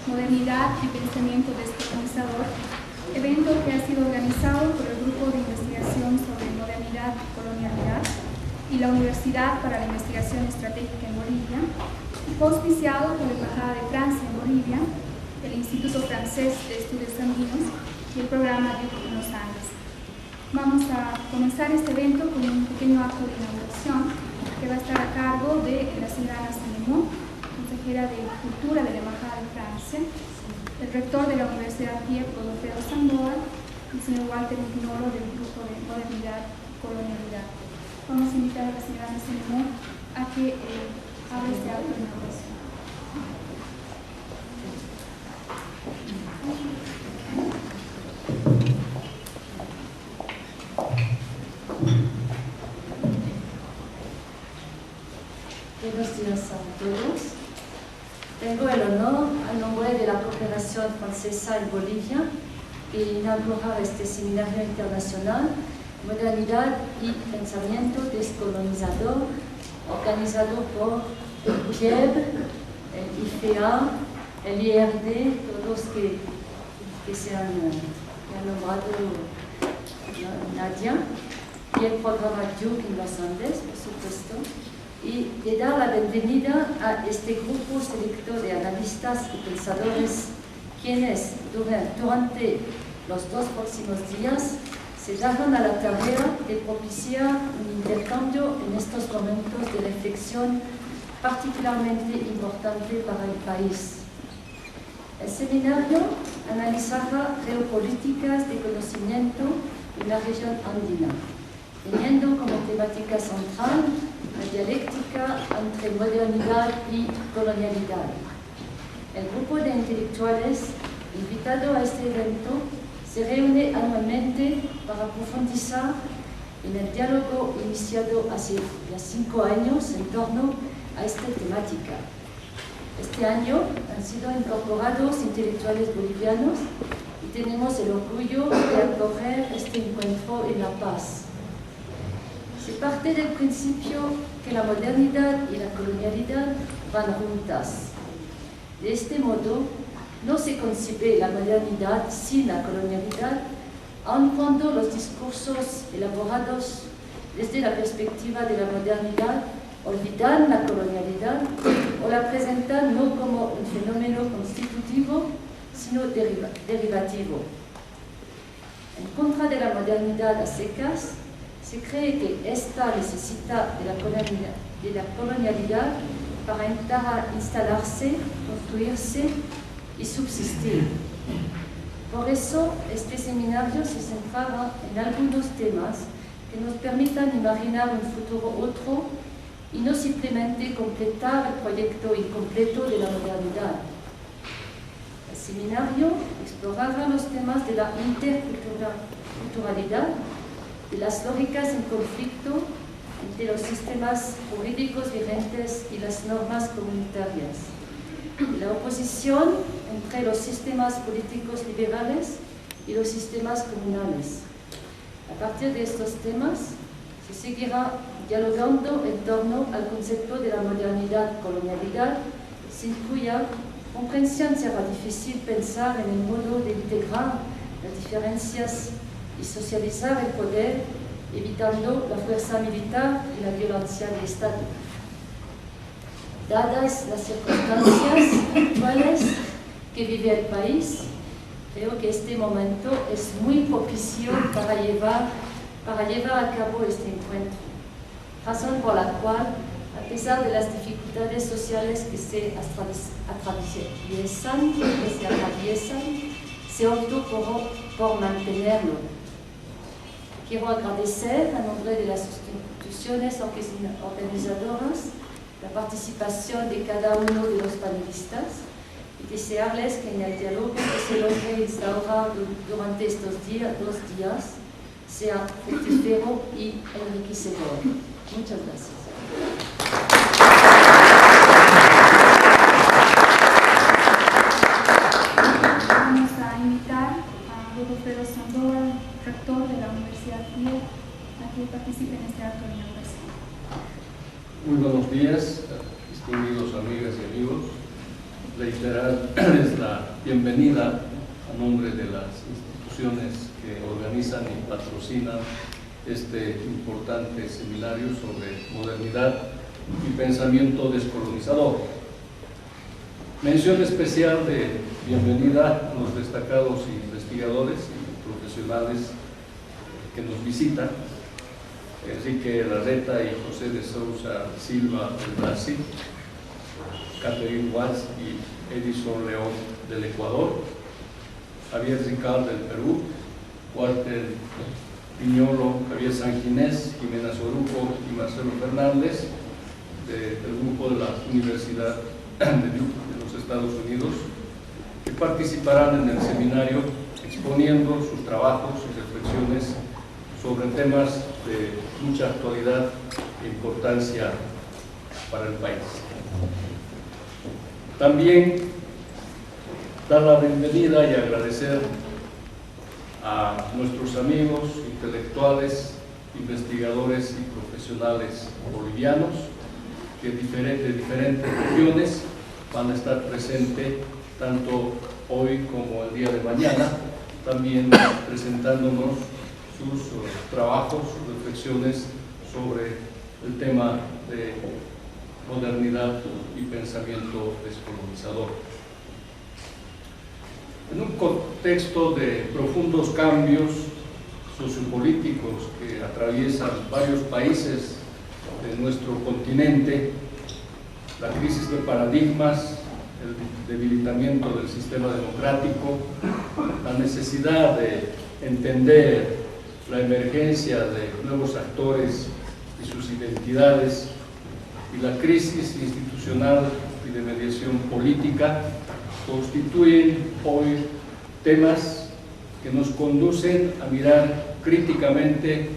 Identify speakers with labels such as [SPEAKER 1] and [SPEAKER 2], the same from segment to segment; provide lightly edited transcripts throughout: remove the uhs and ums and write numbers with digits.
[SPEAKER 1] Modernidad y Pensamiento Descolonizador, evento que ha sido organizado por el Grupo de Investigación sobre Modernidad y Colonialidad y la Universidad para la Investigación Estratégica en Bolivia, auspiciado por la Embajada de Francia en Bolivia, el Instituto Francés de Estudios Andinos y el programa de los Andes. Vamos a comenzar este evento con un pequeño acto de inauguración que va a estar a cargo de la señora Ana Sanemón, consejera de Cultura de la Embajada de Francia, el rector de la Universidad Piep, Godofredo Sandoval, y el señor Walter Ignoro del Grupo de Modernidad y Colonialidad. Vamos a invitar a la señora Ana Sanemón a que abra este acto de inauguración.
[SPEAKER 2] Buenos días a todos. Tengo el honor, a nombre de la Cooperación Francesa en Bolivia, de inaugurar este seminario internacional Modernidad y Pensamiento Descolonizador, organizado por el PIEB, el IFEA, el IRD, todos que se han nombrado Nadia, y el programa Duke en los Andes, por supuesto, y de dar la bienvenida a este grupo selecto de analistas y pensadores quienes durante los 2 próximos días se darán a la tarea de propiciar un intercambio en estos momentos de reflexión particularmente importante para el país. El seminario analizará geopolíticas de conocimiento en la región andina, teniendo como temática central la dialéctica entre modernidad y colonialidad. El grupo de intelectuales invitado a este evento se reúne anualmente para profundizar en el diálogo iniciado hace ya 5 años en torno a esta temática. Este año han sido incorporados intelectuales bolivianos y tenemos el orgullo de acoger este encuentro en La Paz. Se parte del principio que la modernidad y la colonialidad van juntas. De este modo, no se concibe la modernidad sin la colonialidad, aun cuando los discursos elaborados desde la perspectiva de la modernidad olvidan la colonialidad o la presentan no como un fenómeno constitutivo, sino derivativo. En contra de la modernidad a secas, se cree que ésta necesita de la colonialidad para instalarse, construirse y subsistir. Por eso, este seminario se centrará en algunos temas que nos permitan imaginar un futuro otro y no simplemente completar el proyecto incompleto de la modernidad. El seminario explorará los temas de la interculturalidad, de las lógicas en conflicto entre los sistemas jurídicos vigentes y las normas comunitarias, de la oposición entre los sistemas políticos liberales y los sistemas comunales. A partir de estos temas, se seguirá dialogando en torno al concepto de la modernidad-colonialidad, sin cuya comprensión será difícil pensar en el modo de integrar las diferencias y socializar el poder, evitando la fuerza militar y la violencia del Estado. Dadas las circunstancias actuales que vive el país, creo que este momento es muy propicio para llevar a cabo este encuentro, razón por la cual, a pesar de las dificultades sociales que se atraviesan, se optó por mantenerlo. Quiero agradecer a nombre de las instituciones organizadoras la participación de cada uno de los panelistas y desearles que en el diálogo que se logre instaurar durante estos 2 días sea fructífero y enriquecedor. Muchas gracias.
[SPEAKER 1] Vamos a invitar a Godofredo Sandoval, rector de la Universidad Piep, a que participe en este acto de inauguración.
[SPEAKER 3] Muy buenos días, distinguidos amigas y amigos. reiterarles la bienvenida a nombre de las instituciones que organizan y patrocinan este importante seminario sobre modernidad y pensamiento descolonizador. Mención especial de bienvenida a los destacados investigadores y profesionales que nos visitan, Enrique Larreta y José de Sousa Silva del Brasil, Catherine Watts y Edison León del Ecuador, Javier Ricard del Perú, Walter Piñolo, Javier Sanginés, Jimena Soruco y Marcelo Fernández del grupo de la Universidad de los Estados Unidos, que participarán en el seminario exponiendo sus trabajos y reflexiones sobre temas de mucha actualidad e importancia para el país. También dar la bienvenida y agradecer a nuestros amigos intelectuales, investigadores y profesionales bolivianos que de diferentes regiones van a estar presentes tanto hoy como el día de mañana, también presentándonos sus trabajos, sus reflexiones sobre el tema de modernidad y pensamiento descolonizador. En un contexto de profundos cambios sociopolíticos que atraviesan varios países de nuestro continente, la crisis de paradigmas, el debilitamiento del sistema democrático, la necesidad de entender la emergencia de nuevos actores y sus identidades y la crisis institucional y de mediación política constituyen hoy temas que nos conducen a mirar críticamente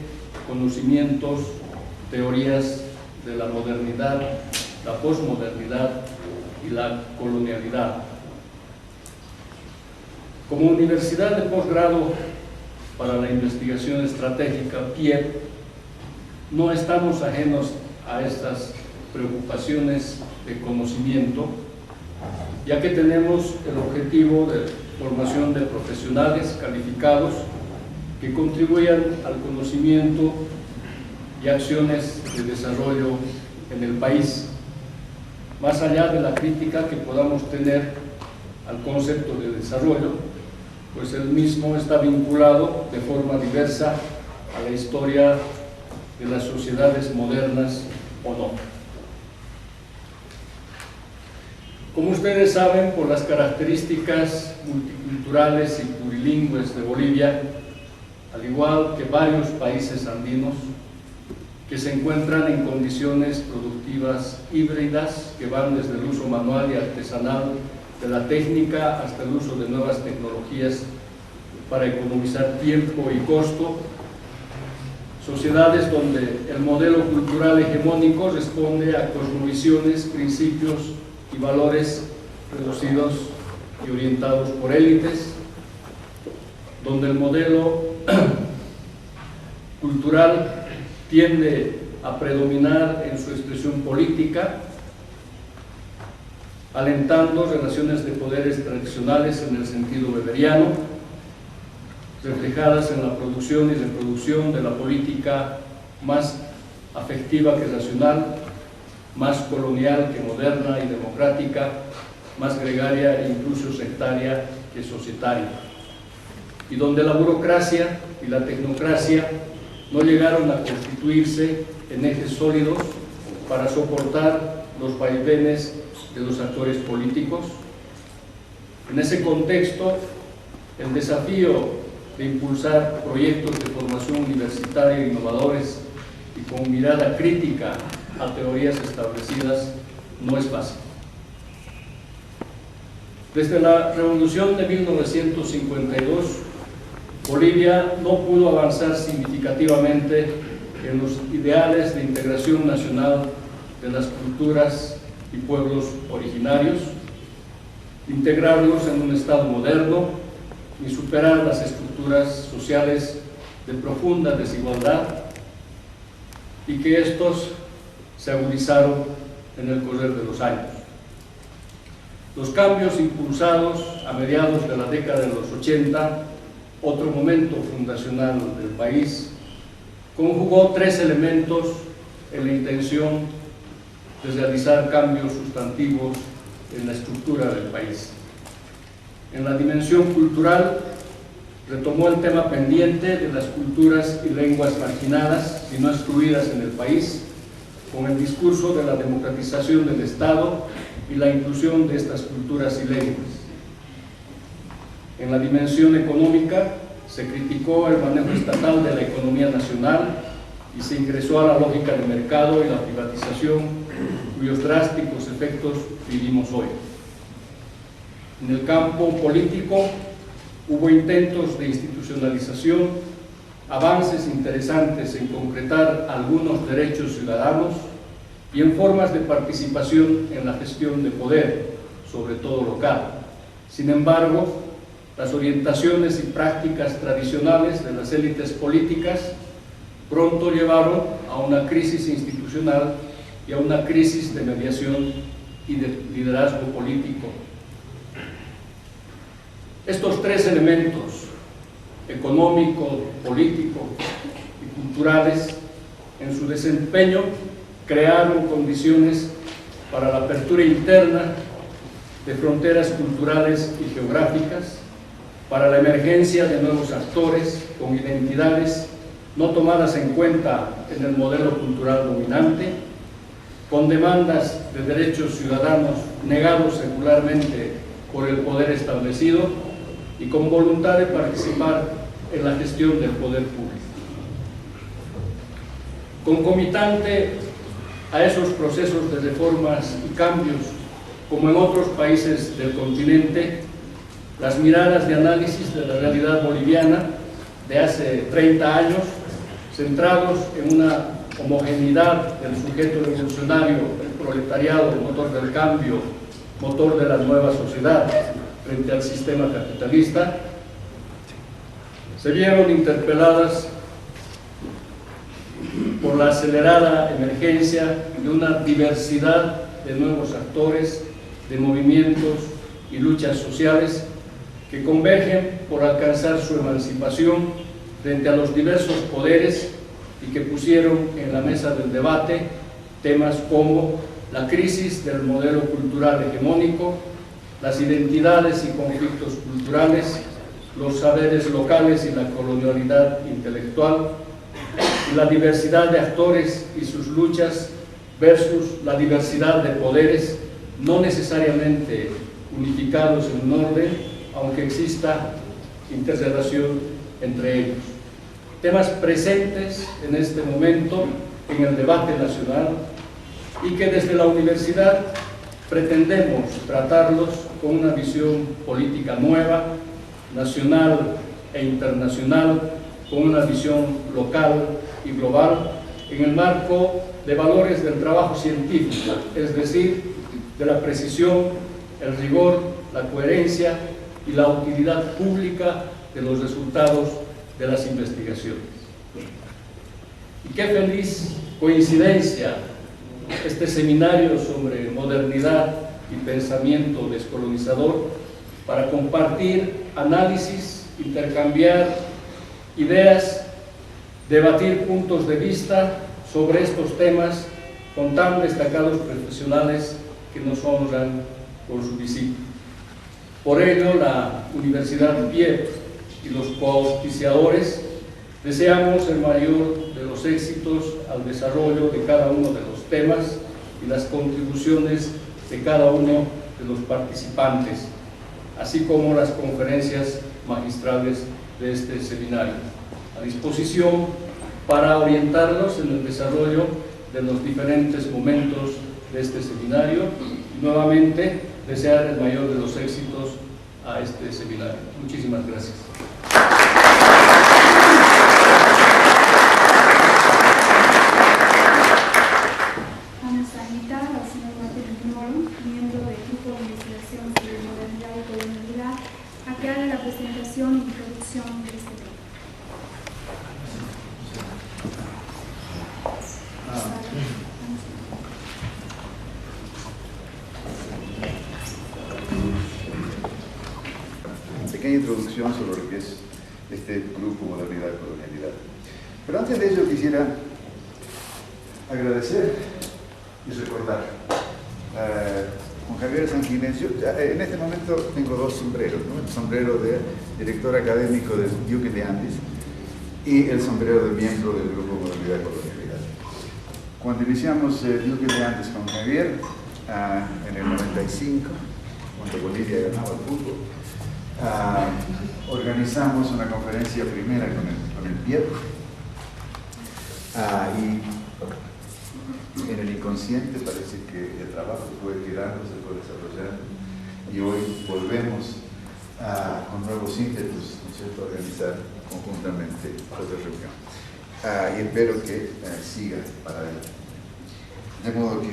[SPEAKER 3] conocimientos, teorías de la modernidad, la posmodernidad y la colonialidad. Como Universidad de Posgrado para la Investigación Estratégica, PIEP, no estamos ajenos a estas preocupaciones de conocimiento, ya que tenemos el objetivo de formación de profesionales calificados que contribuyan al conocimiento y acciones de desarrollo en el país, más allá de la crítica que podamos tener al concepto de desarrollo, pues el mismo está vinculado de forma diversa a la historia de las sociedades modernas o no. Como ustedes saben, por las características multiculturales y plurilingües de Bolivia, al igual que varios países andinos, que se encuentran en condiciones productivas híbridas que van desde el uso manual y artesanal de la técnica hasta el uso de nuevas tecnologías para economizar tiempo y costo, sociedades donde el modelo cultural hegemónico responde a cosmovisiones, principios y valores reducidos y orientados por élites, donde el modelo cultural tiende a predominar en su expresión política, alentando relaciones de poderes tradicionales en el sentido weberiano, reflejadas en la producción y reproducción de la política más afectiva que racional, más colonial que moderna y democrática, más gregaria e incluso sectaria que societaria, y donde la burocracia y la tecnocracia no llegaron a constituirse en ejes sólidos para soportar los vaivenes de los actores políticos. En ese contexto, el desafío de impulsar proyectos de formación universitaria innovadores y con mirada crítica a teorías establecidas no es fácil. Desde la Revolución de 1952, Bolivia no pudo avanzar significativamente en los ideales de integración nacional de las culturas y pueblos originarios, integrarlos en un Estado moderno, ni superar las estructuras sociales de profunda desigualdad, y que estos se agudizaron en el correr de los años. Los cambios impulsados a mediados de la década de los 80, otro momento fundacional del país, conjugó tres elementos en la intención de realizar cambios sustantivos en la estructura del país. En la dimensión cultural, retomó el tema pendiente de las culturas y lenguas marginadas y no excluidas en el país, con el discurso de la democratización del Estado y la inclusión de estas culturas y lenguas. En la dimensión económica, se criticó el manejo estatal de la economía nacional y se ingresó a la lógica de mercado y la privatización, cuyos drásticos efectos vivimos hoy. En el campo político, hubo intentos de institucionalización, avances interesantes en concretar algunos derechos ciudadanos y en formas de participación en la gestión de poder, sobre todo local. Sin embargo, las orientaciones y prácticas tradicionales de las élites políticas pronto llevaron a una crisis institucional y a una crisis de mediación y de liderazgo político. Estos tres elementos, económico, político y culturales, en su desempeño crearon condiciones para la apertura interna de fronteras culturales y geográficas, para la emergencia de nuevos actores con identidades no tomadas en cuenta en el modelo cultural dominante, con demandas de derechos ciudadanos negados secularmente por el poder establecido y con voluntad de participar en la gestión del poder público. Concomitante a esos procesos de reformas y cambios, como en otros países del continente, las miradas de análisis de la realidad boliviana de hace 30 años, centrados en una homogeneidad del sujeto revolucionario, el proletariado, motor del cambio, motor de la nueva sociedad frente al sistema capitalista, se vieron interpeladas por la acelerada emergencia de una diversidad de nuevos actores, de movimientos y luchas sociales que convergen por alcanzar su emancipación frente a los diversos poderes y que pusieron en la mesa del debate temas como la crisis del modelo cultural hegemónico, las identidades y conflictos culturales, los saberes locales y la colonialidad intelectual, y la diversidad de actores y sus luchas versus la diversidad de poderes no necesariamente unificados en un orden, aunque exista interrelación entre ellos. Temas presentes en este momento en el debate nacional y que desde la universidad pretendemos tratarlos con una visión política nueva, nacional e internacional, con una visión local y global, en el marco de valores del trabajo científico, es decir, de la precisión, el rigor, la coherencia y la utilidad pública de los resultados de las investigaciones. Y qué feliz coincidencia este seminario sobre modernidad y pensamiento descolonizador para compartir análisis, intercambiar ideas, debatir puntos de vista sobre estos temas con tan destacados profesionales que nos honran con su visita. Por ello, la Universidad PIEP y los coauspiciadores deseamos el mayor de los éxitos al desarrollo de cada uno de los temas y las contribuciones de cada uno de los participantes, así como las conferencias magistrales de este seminario, a disposición para orientarlos en el desarrollo de los diferentes momentos de este seminario y nuevamente desear el mayor de los éxitos a este seminario. Muchísimas gracias.
[SPEAKER 1] Vamos a invitar al señor Martín Moro, miembro del Grupo de Investigación sobre Modernidad y Colonialidad, a que haga la presentación e introducción de este tema.
[SPEAKER 4] introducción sobre lo que es este grupo Modernidad y Colonialidad. Pero antes de ello quisiera agradecer y recordar con Javier Sanguinés. Yo en este momento tengo dos sombreros, ¿no? El sombrero de director académico del Duque de Andes y el sombrero de miembro del grupo Modernidad y Colonialidad. Cuando iniciamos el Duque de Andes con Javier, en el 95, cuando Bolivia ganaba el fútbol, organizamos una conferencia primera con el Piero, y en el inconsciente parece que el trabajo fue quedando, se fue desarrollando, y hoy volvemos con nuevos ímpetus, ¿no es cierto?, a organizar conjuntamente otra reunión. Y espero que siga para adelante. De modo que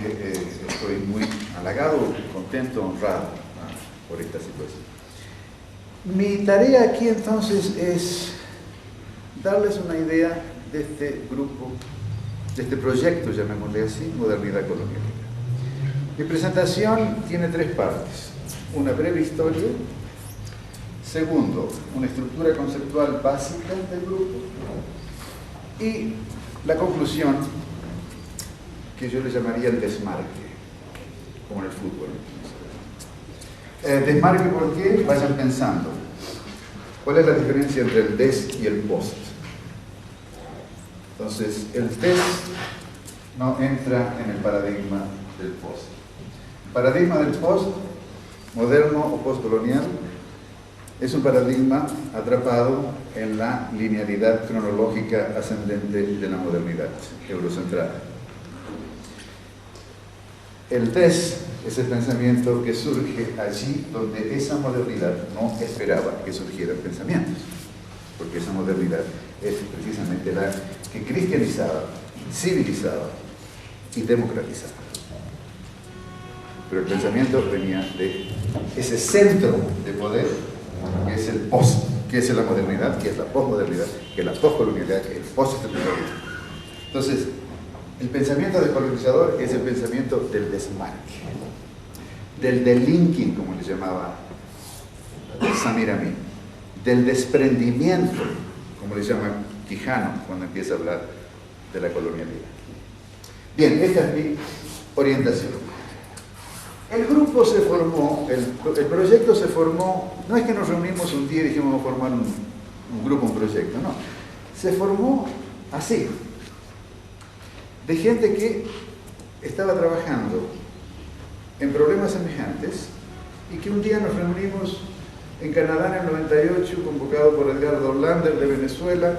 [SPEAKER 4] estoy muy halagado, contento, honrado por esta situación. Mi tarea aquí entonces es darles una idea de este grupo, de este proyecto, llamémosle así, Modernidad y Colonialidad. Mi presentación tiene tres partes: una breve historia, segundo, una estructura conceptual básica del grupo, y la conclusión, que yo le llamaría el desmarque, como en el fútbol. Desmarque, ¿por qué? Vayan pensando. ¿Cuál es la diferencia entre el des y el post? Entonces, el des no entra en el paradigma del post. El paradigma del post, moderno o postcolonial, es un paradigma atrapado en la linealidad cronológica ascendente de la modernidad eurocentrada. El des es el pensamiento que surge allí donde esa modernidad no esperaba que surgieran pensamientos, porque esa modernidad es precisamente la que cristianizaba, civilizaba y democratizaba. Pero el pensamiento venía de ese centro de poder que es el post, que es la modernidad, que es la posmodernidad, que es la poscolonialidad, que es el postestructuralismo. Entonces, el pensamiento descolonizador es el pensamiento del desmarque, del delinking, como le llamaba Samir Amin, del desprendimiento, como le llama Quijano cuando empieza a hablar de la colonialidad. Bien, esta es mi orientación. El grupo se formó, el proyecto se formó, no es que nos reunimos un día y dijimos vamos a formar un grupo, un proyecto, no. Se formó así, de gente que estaba trabajando en problemas semejantes y que un día nos reunimos en Canadá en el 98, convocado por Edgardo Lander de Venezuela,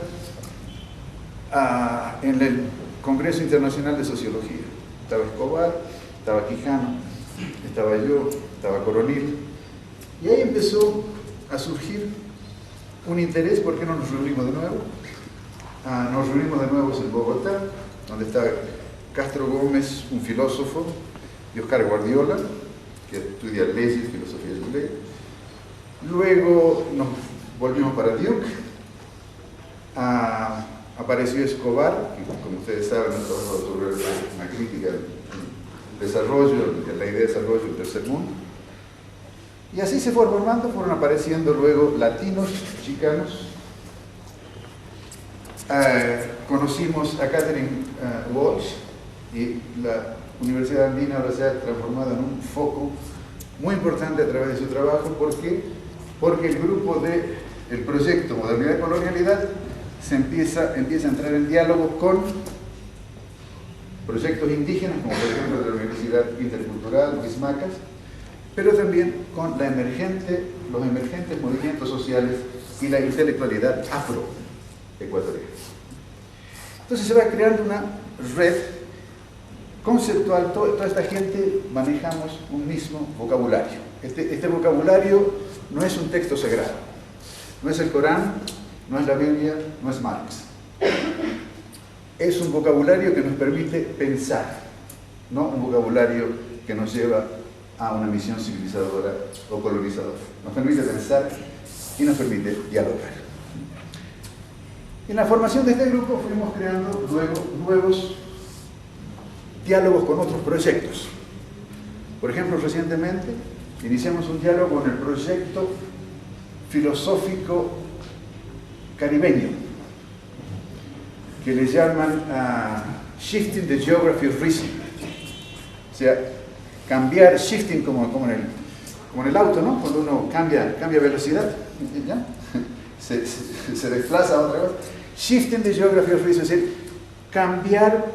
[SPEAKER 4] en el Congreso Internacional de Sociología. Estaba Escobar, estaba Quijano, estaba yo, estaba Coronil, y ahí empezó a surgir un interés. ¿Por qué no nos reunimos de nuevo? Nos reunimos de nuevo en Bogotá, donde está Castro Gómez, un filósofo, y Oscar Guardiola, que estudia leyes, filosofía de la ley. Luego nos volvimos para Duke, apareció Escobar, que como ustedes saben ha trabajado sobre una crítica del desarrollo, la idea de desarrollo del tercer mundo. Y así se fue formando, fueron apareciendo luego latinos, chicanos. Conocimos a Catherine Walsh, y la Universidad Andina ahora se ha transformado en un foco muy importante a través de su trabajo. ¿Por qué? Porque el grupo del proyecto Modernidad y Colonialidad empieza a entrar en diálogo con proyectos indígenas, como por ejemplo de la Universidad Intercultural, Luis Macas, pero también con los emergentes movimientos sociales y la intelectualidad afroecuatoriana. Entonces se va creando una red conceptual. Toda esta gente manejamos un mismo vocabulario. Este vocabulario no es un texto sagrado, no es el Corán, no es la Biblia, no es Marx. Es un vocabulario que nos permite pensar, no un vocabulario que nos lleva a una misión civilizadora o colonizadora. Nos permite pensar y nos permite dialogar. En la formación de este grupo fuimos creando luego nuevos diálogos con otros proyectos. Por ejemplo, recientemente iniciamos un diálogo con el proyecto
[SPEAKER 5] filosófico caribeño, que le llaman shifting the geography of reason. O sea, cambiar, shifting como en el auto, ¿no? Cuando uno cambia velocidad, ¿ya? Se desplaza a otra cosa. Shifting the geography of reason, es decir, cambiar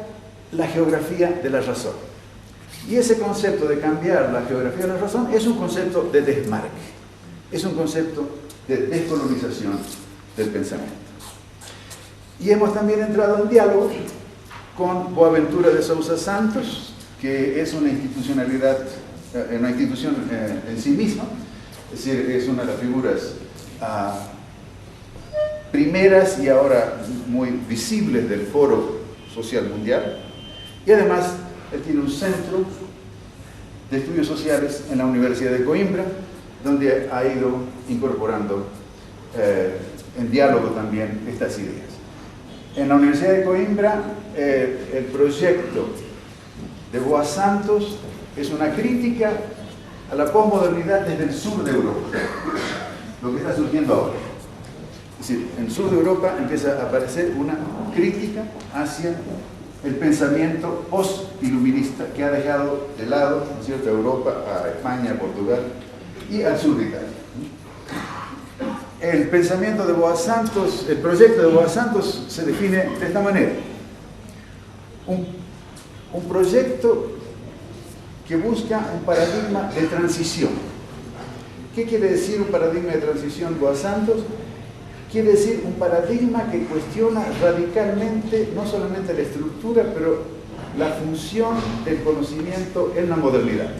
[SPEAKER 5] la geografía de la razón. Y ese concepto de cambiar la geografía de la razón es un concepto de desmarque, es un concepto de descolonización del pensamiento. Y hemos también entrado en diálogo con Boaventura de Sousa Santos, que es una institucionalidad, una institución en sí misma, es decir, es una de las figuras primeras y ahora muy visibles del Foro Social Mundial, y además él tiene un centro de estudios sociales en la Universidad de Coimbra, donde ha ido incorporando en diálogo también estas ideas. En la Universidad de Coimbra, el proyecto de Boas Santos es una crítica a la posmodernidad desde el sur de Europa, lo que está surgiendo ahora. Es decir, en el sur de Europa empieza a aparecer una crítica hacia el pensamiento post-iluminista que ha dejado de lado, ¿no es cierto?, a Europa, a España, a Portugal y al sur de Italia. El pensamiento de Boas Santos, el proyecto de Boas Santos se define de esta manera: un proyecto que busca un paradigma de transición. ¿Qué quiere decir un paradigma de transición, Boas Santos? Quiere decir un paradigma que cuestiona radicalmente no solamente la estructura, pero la función del conocimiento en la modernidad.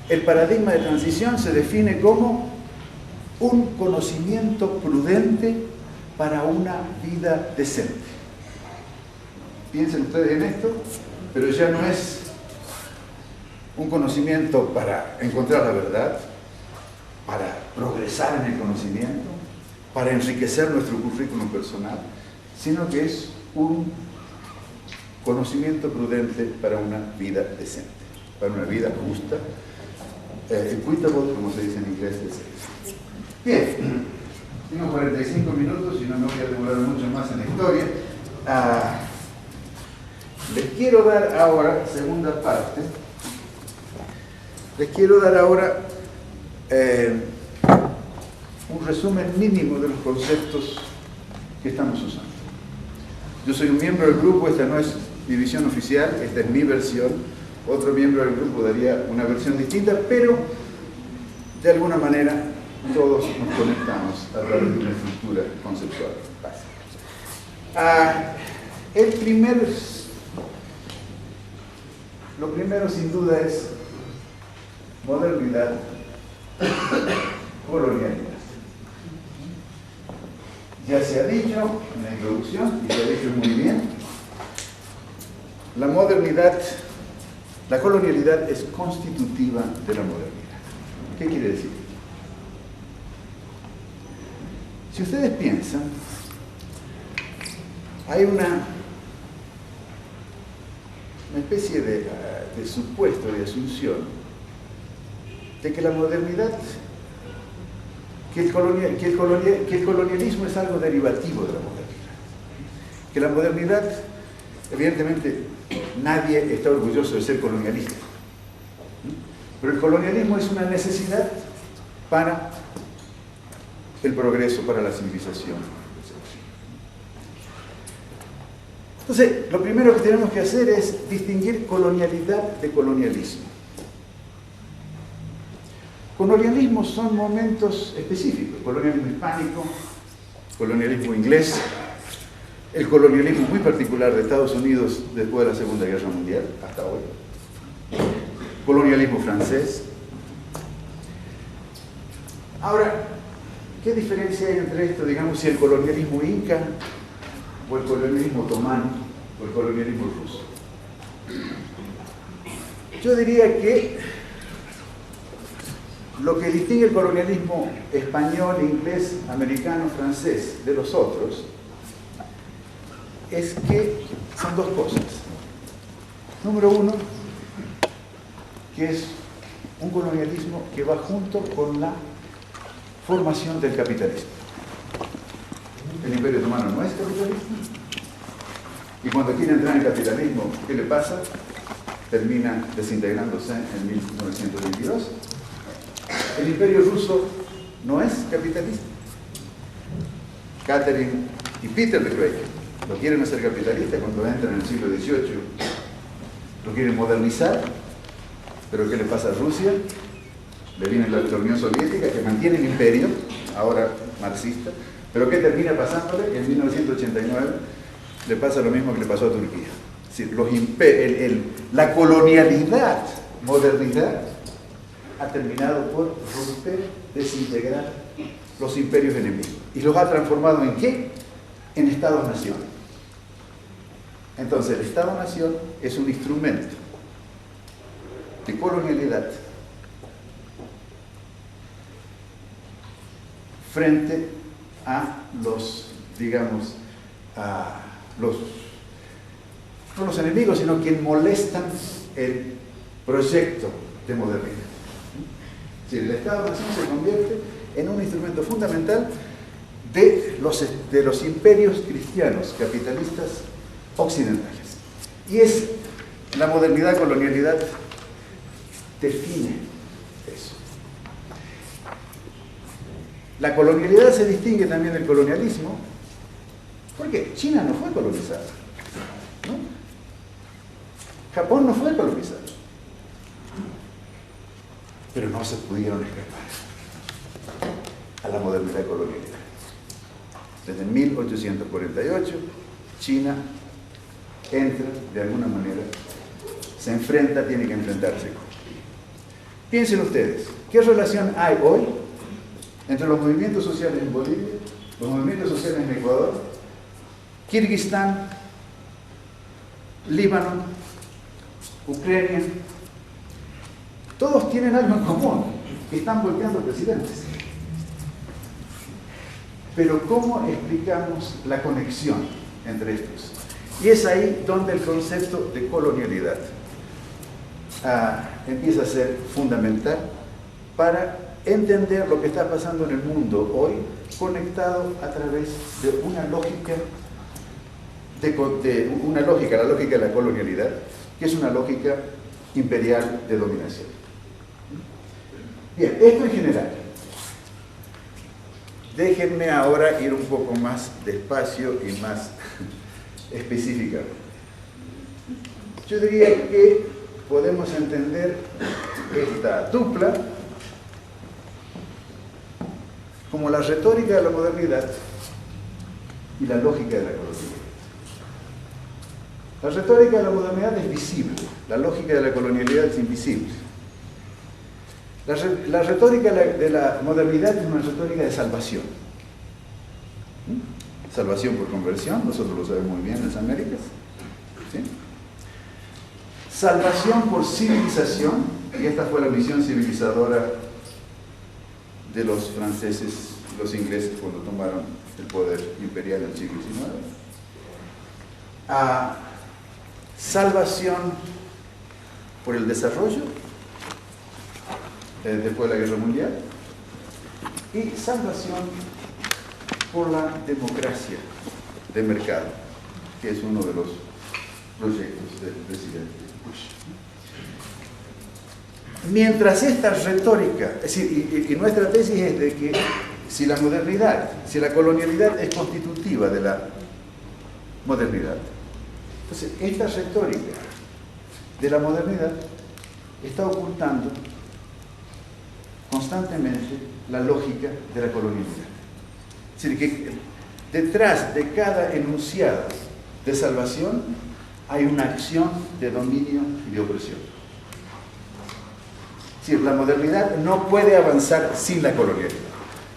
[SPEAKER 5] El paradigma de transición se define como un conocimiento prudente para una vida decente. Piensen ustedes en esto, pero ya no es un conocimiento para encontrar la verdad, para progresar en el conocimiento, para enriquecer nuestro currículum personal, sino que es un conocimiento prudente para una vida decente, para una vida justa, equitable, como se dice en inglés. Bien, tengo 45 minutos y no me voy a demorar mucho más en la historia. Les quiero dar ahora, segunda parte, les quiero dar ahora un resumen mínimo de los conceptos que estamos usando. Yo soy un miembro del grupo, esta no es mi visión oficial, esta es mi versión. Otro miembro del grupo daría una versión distinta, pero de alguna manera todos nos conectamos a través de una estructura conceptual básica. Lo primero sin duda es modernidad, colonialidad. Ya se ha dicho en la introducción, y se ha dicho muy bien, la modernidad, la colonialidad es constitutiva de la modernidad. ¿Qué quiere decir? Si ustedes piensan, hay una especie de supuesto, de asunción, de que la modernidad, que el colonialismo es algo derivativo de la modernidad. Que la modernidad, evidentemente, nadie está orgulloso de ser colonialista. Pero el colonialismo es una necesidad para el progreso, para la civilización. Entonces, lo primero que tenemos que hacer es distinguir colonialidad de colonialismo. Colonialismos son momentos específicos: colonialismo hispánico, colonialismo inglés, el colonialismo muy particular de Estados Unidos después de la Segunda Guerra Mundial, hasta hoy, colonialismo francés. Ahora, ¿qué diferencia hay entre esto, digamos, si el colonialismo inca, o el colonialismo otomano, o el colonialismo ruso? Yo diría que lo que distingue el colonialismo español, inglés, americano, francés de los otros es que son dos cosas. Número uno, que es un colonialismo que va junto con la formación del capitalismo. El Imperio Otomano no es capitalista. Y cuando quiere entrar en el capitalismo, ¿qué le pasa? Termina desintegrándose en 1922. El Imperio Ruso no es capitalista. Catherine y Peter de Krupp lo quieren hacer capitalista cuando entran en el siglo XVIII. Lo quieren modernizar. Pero ¿qué le pasa a Rusia? Le viene la Unión Soviética, que mantiene el imperio, ahora marxista, pero ¿qué termina pasándole? En 1989 le pasa lo mismo que le pasó a Turquía. Es decir, la colonialidad, modernidad, ha terminado por romper, desintegrar los imperios enemigos. ¿Y los ha transformado en qué? En Estados-nación. Entonces, el Estado-nación es un instrumento de colonialidad frente a los, digamos, no los enemigos, sino quienes molestan el proyecto de modernidad. Si el Estado-nación se convierte en un instrumento fundamental de los imperios cristianos capitalistas occidentales. Y es la modernidad, colonialidad, define eso. La colonialidad se distingue también del colonialismo, porque China no fue colonizada, ¿no? Japón no fue colonizado, pero no se pudieron escapar a la modernidad colonialidad. Desde 1848, China entra de alguna manera, se enfrenta, tiene que enfrentarse. Piensen ustedes, ¿qué relación hay hoy entre los movimientos sociales en Bolivia, los movimientos sociales en Ecuador, Kirguistán, Líbano, Ucrania? Todos tienen algo en común, que están volteando presidentes. Pero ¿cómo explicamos la conexión entre estos? Y es ahí donde el concepto de colonialidad empieza a ser fundamental para entender lo que está pasando en el mundo hoy, conectado a través de una lógica, la lógica de la colonialidad, que es una lógica imperial de dominación. Bien, esto en general. Déjenme ahora ir un poco más despacio y más específicamente. Yo diría que podemos entender esta dupla como la retórica de la modernidad y la lógica de la colonialidad. La retórica de la modernidad es visible, la lógica de la colonialidad es invisible. La retórica de la modernidad es una retórica de salvación. Salvación por conversión, nosotros lo sabemos muy bien en las Américas. ¿Sí? Salvación por civilización, y esta fue la misión civilizadora de los franceses y los ingleses cuando tomaron el poder imperial en el siglo XIX. Salvación por el desarrollo después de la Guerra Mundial, y salvación por la democracia de mercado, que es uno de los proyectos del presidente Bush. Mientras esta retórica, es decir, y nuestra tesis es de que si la modernidad, si la colonialidad es constitutiva de la modernidad, entonces esta retórica de la modernidad está ocultando constantemente la lógica de la colonialidad. Es decir, que detrás de cada enunciado de salvación hay una acción de dominio y de opresión. Es decir, la modernidad no puede avanzar sin la colonialidad.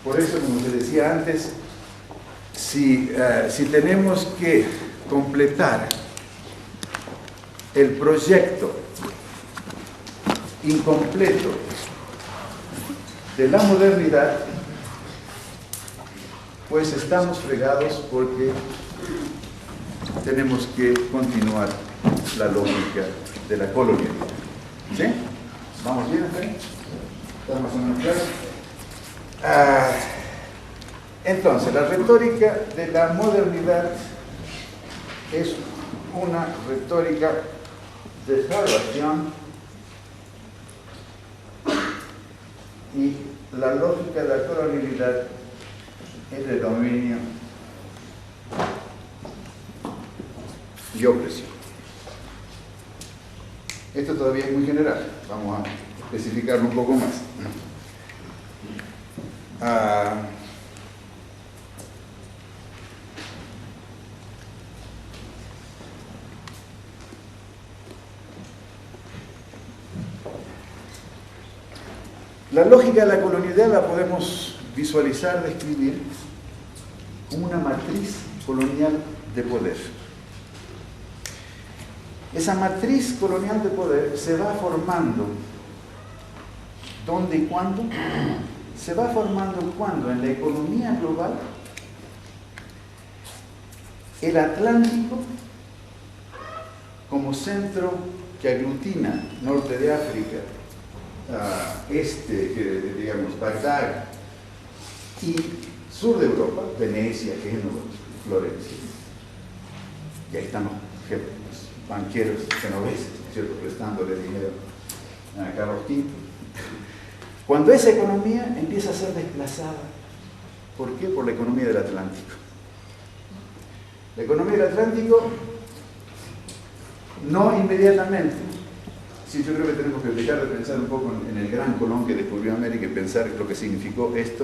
[SPEAKER 5] Por eso, como les decía antes, si tenemos que completar el proyecto incompleto de la modernidad, pues estamos fregados porque tenemos que continuar la lógica de la colonialidad. ¿Sí? ¿Vamos bien acá? ¿Estamos más o menos claros? Entonces, la retórica de la modernidad es una retórica de salvación y la lógica de la colonialidad es de dominio y opresión. Esto todavía es muy general, vamos a especificarlo un poco más. La lógica de la colonialidad la podemos visualizar, describir como una matriz colonial de poder. Esa matriz colonial de poder se va formando. ¿Dónde y cuándo? Se va formando cuando en la economía global el Atlántico, como centro que aglutina norte de África, digamos, Bagdad, y sur de Europa, Venecia, Génova, Florencia. Y ahí están los banqueros genoveses, ¿cierto?, prestándole dinero a Carlos V. Cuando esa economía empieza a ser desplazada, ¿por qué? Por la economía del Atlántico. La economía del Atlántico, no inmediatamente. Sí, yo creo que tenemos que dejar de pensar un poco en el gran Colón que descubrió América y pensar lo que significó esto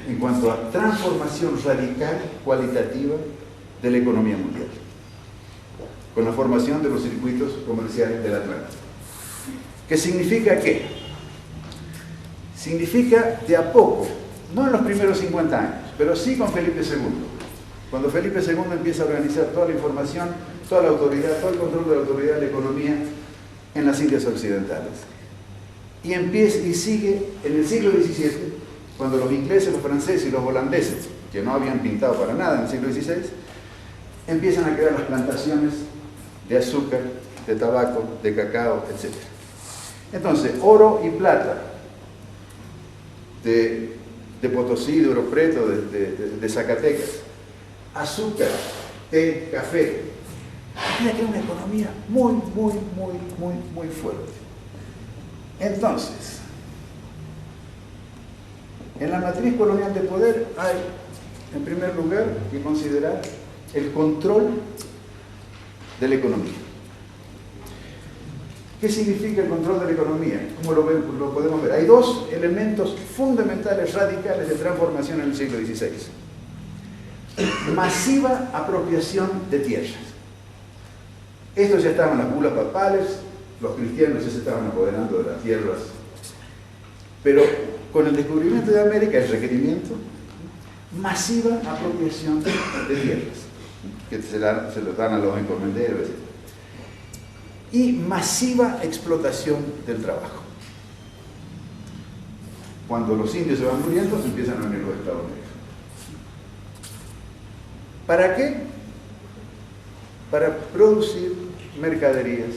[SPEAKER 5] en cuanto a transformación radical, cualitativa de la economía mundial, con la formación de los circuitos comerciales del Atlántico. ¿Qué significa qué? Significa de a poco, no en los primeros 50 años, pero sí con Felipe II. Cuando Felipe II empieza a organizar toda la información, toda la autoridad, todo el control de la autoridad de la economía en las Indias Occidentales. Y empieza y sigue en el siglo XVII, cuando los ingleses, los franceses y los holandeses, que no habían pintado para nada en el siglo XVI, empiezan a crear las plantaciones de azúcar, de tabaco, de cacao, etc. Entonces, oro y plata de Potosí, de Oro Preto, de Zacatecas, azúcar, té, café. Mira que es una economía muy fuerte. Entonces, en la matriz colonial de poder hay, en primer lugar, que considerar el control de la economía. ¿Qué significa el control de la economía? ¿Cómo lo podemos ver? Hay dos elementos fundamentales, radicales de transformación en el siglo XVI. Masiva apropiación de tierras. Estos ya estaban las bulas papales, los cristianos ya se estaban apoderando de las tierras. Pero con el descubrimiento de América, el requerimiento, masiva apropiación de tierras, que se los dan a los encomenderos, etc. Y masiva explotación del trabajo. Cuando los indios se van muriendo, empiezan a venir los esclavos negros. ¿Para qué? Para producir mercaderías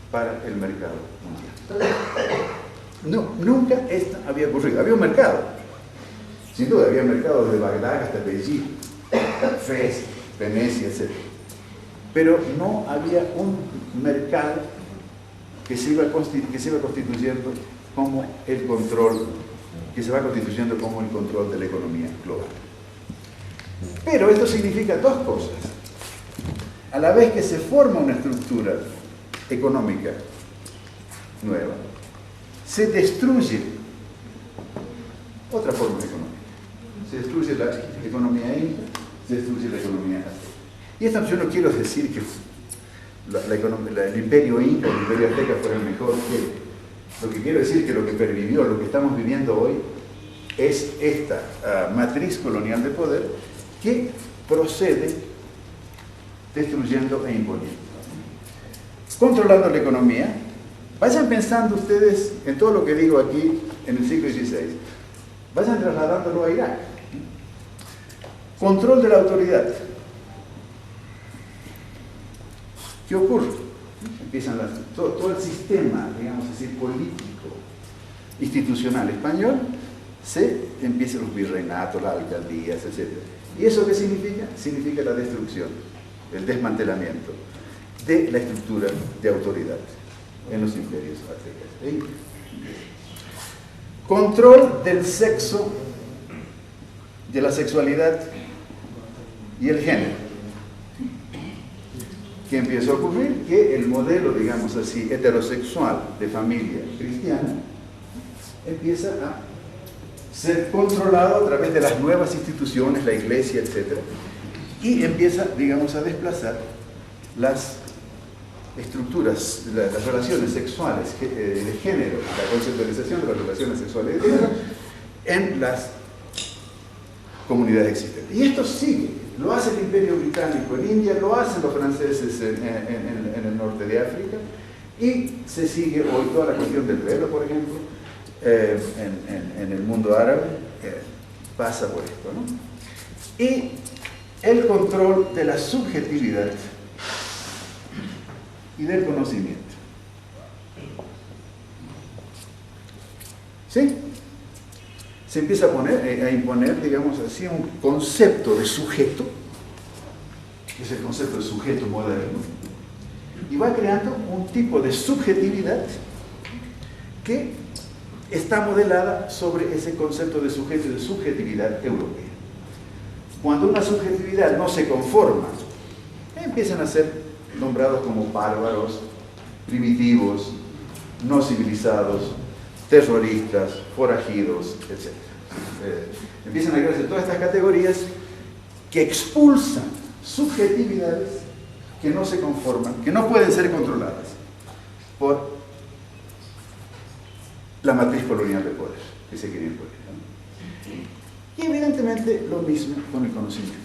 [SPEAKER 5] para el mercado mundial. No, nunca esto había ocurrido. Había un mercado. Sin duda, había mercados desde Bagdad hasta Beijing, Fez, Venecia, etc. Pero no había un mercado que se iba constituyendo como el control, que se va constituyendo como el control de la economía global. Pero esto significa dos cosas. A la vez que se forma una estructura económica nueva, se destruye otra forma económica. Se destruye la economía inca, se destruye la economía azteca. Y esto yo no quiero decir que el imperio inca, el imperio azteca fuera el mejor que... Lo que quiero decir es que lo que pervivió, lo que estamos viviendo hoy, es esta matriz colonial de poder que procede destruyendo e imponiendo. Controlando la economía. Vayan pensando ustedes en todo lo que digo aquí en el siglo XVI. Vayan trasladándolo a Irak. Control de la autoridad. ¿Qué ocurre? Empiezan todo el sistema, digamos así, político, institucional español, se empiezan los virreinatos, las alcaldías, etc. ¿Y eso qué significa? Significa la destrucción, el desmantelamiento de la estructura de autoridad en los imperios aztecas. Control del sexo, de la sexualidad y el género. ¿Qué empieza a ocurrir? Que el modelo, digamos así, heterosexual de familia cristiana empieza a ser controlado a través de las nuevas instituciones, la iglesia, etc. Y empieza, digamos, a desplazar las estructuras, las relaciones sexuales de género, la conceptualización de las relaciones sexuales de género en las comunidades existentes. Y esto sigue, lo hace el Imperio Británico en India, lo hacen los franceses en el norte de África, y se sigue hoy toda la cuestión del velo, por ejemplo, en el mundo árabe, pasa por esto, ¿no? Y el control de la subjetividad y del conocimiento. ¿Sí? Se empieza a imponer, digamos así, un concepto de sujeto, que es el concepto de sujeto moderno, y va creando un tipo de subjetividad que está modelada sobre ese concepto de sujeto y de subjetividad europea. Cuando una subjetividad no se conforma, empiezan a ser nombrados como bárbaros, primitivos, no civilizados, terroristas, forajidos, etc. Empiezan a crearse todas estas categorías que expulsan subjetividades que no se conforman, que no pueden ser controladas por la matriz colonial de poder que se quiere imponer, ¿no? Y evidentemente lo mismo con el conocimiento.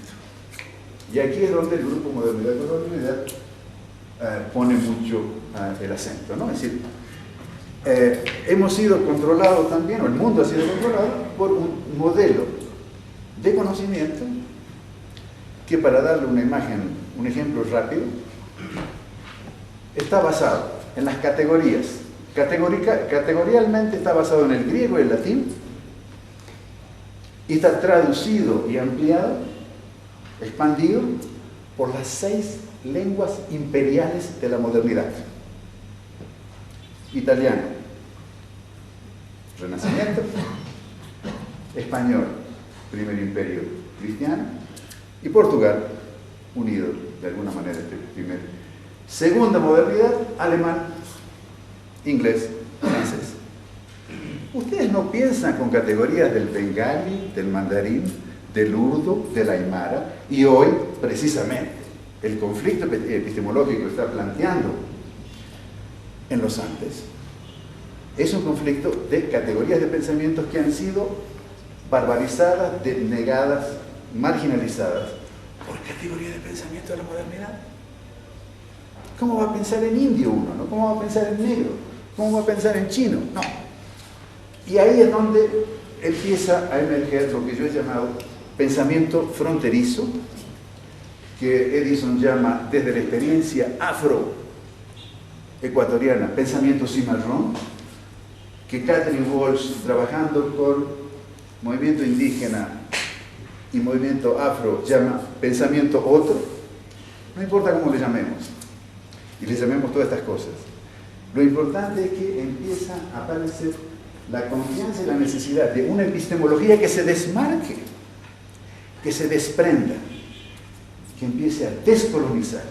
[SPEAKER 5] Y aquí es donde el grupo Modernidad y Colonialidad pone mucho el acento, ¿no? Es decir, hemos sido controlados también, o el mundo ha sido controlado por un modelo de conocimiento que, para darle una imagen, un ejemplo rápido, está basado en las categorías. Categorialmente está basado en el griego y el latín, y está traducido y ampliado, expandido por las 6 lenguas imperiales de la modernidad. Italiano, Renacimiento; español, primer imperio cristiano; y Portugal, unido de alguna manera este primer. Segunda modernidad, alemán, inglés, francés. Ustedes no piensan con categorías del bengali, del mandarín, del urdu, del aymara, y hoy, precisamente, el conflicto epistemológico que está planteando en los Andes es un conflicto de categorías de pensamientos que han sido barbarizadas, negadas, marginalizadas por categorías de pensamiento de la modernidad. ¿Cómo va a pensar en indio uno, no? ¿Cómo va a pensar en negro? ¿Cómo va a pensar en chino? No. Y ahí es donde empieza a emerger lo que yo he llamado pensamiento fronterizo, que Edison llama, desde la experiencia afroecuatoriana, pensamiento cimarrón, que Catherine Walsh, trabajando con movimiento indígena y movimiento afro, llama pensamiento otro. No importa cómo le llamemos, y le llamemos todas estas cosas, lo importante es que empieza a aparecer la confianza y la necesidad de una epistemología que se desmarque, que se desprenda, que empiece a descolonizar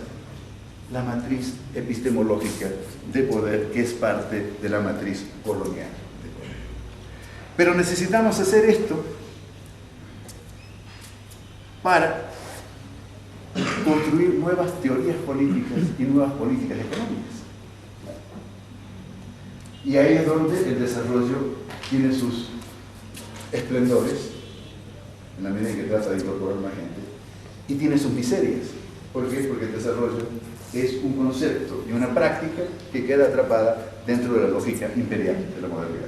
[SPEAKER 5] la matriz epistemológica de poder, que es parte de la matriz colonial de poder. Pero necesitamos hacer esto para construir nuevas teorías políticas y nuevas políticas económicas. Y ahí es donde el desarrollo tiene sus esplendores, en la medida en que trata de incorporar más gente, y tiene sus miserias. ¿Por qué? Porque el desarrollo es un concepto y una práctica que queda atrapada dentro de la lógica imperial de la modernidad.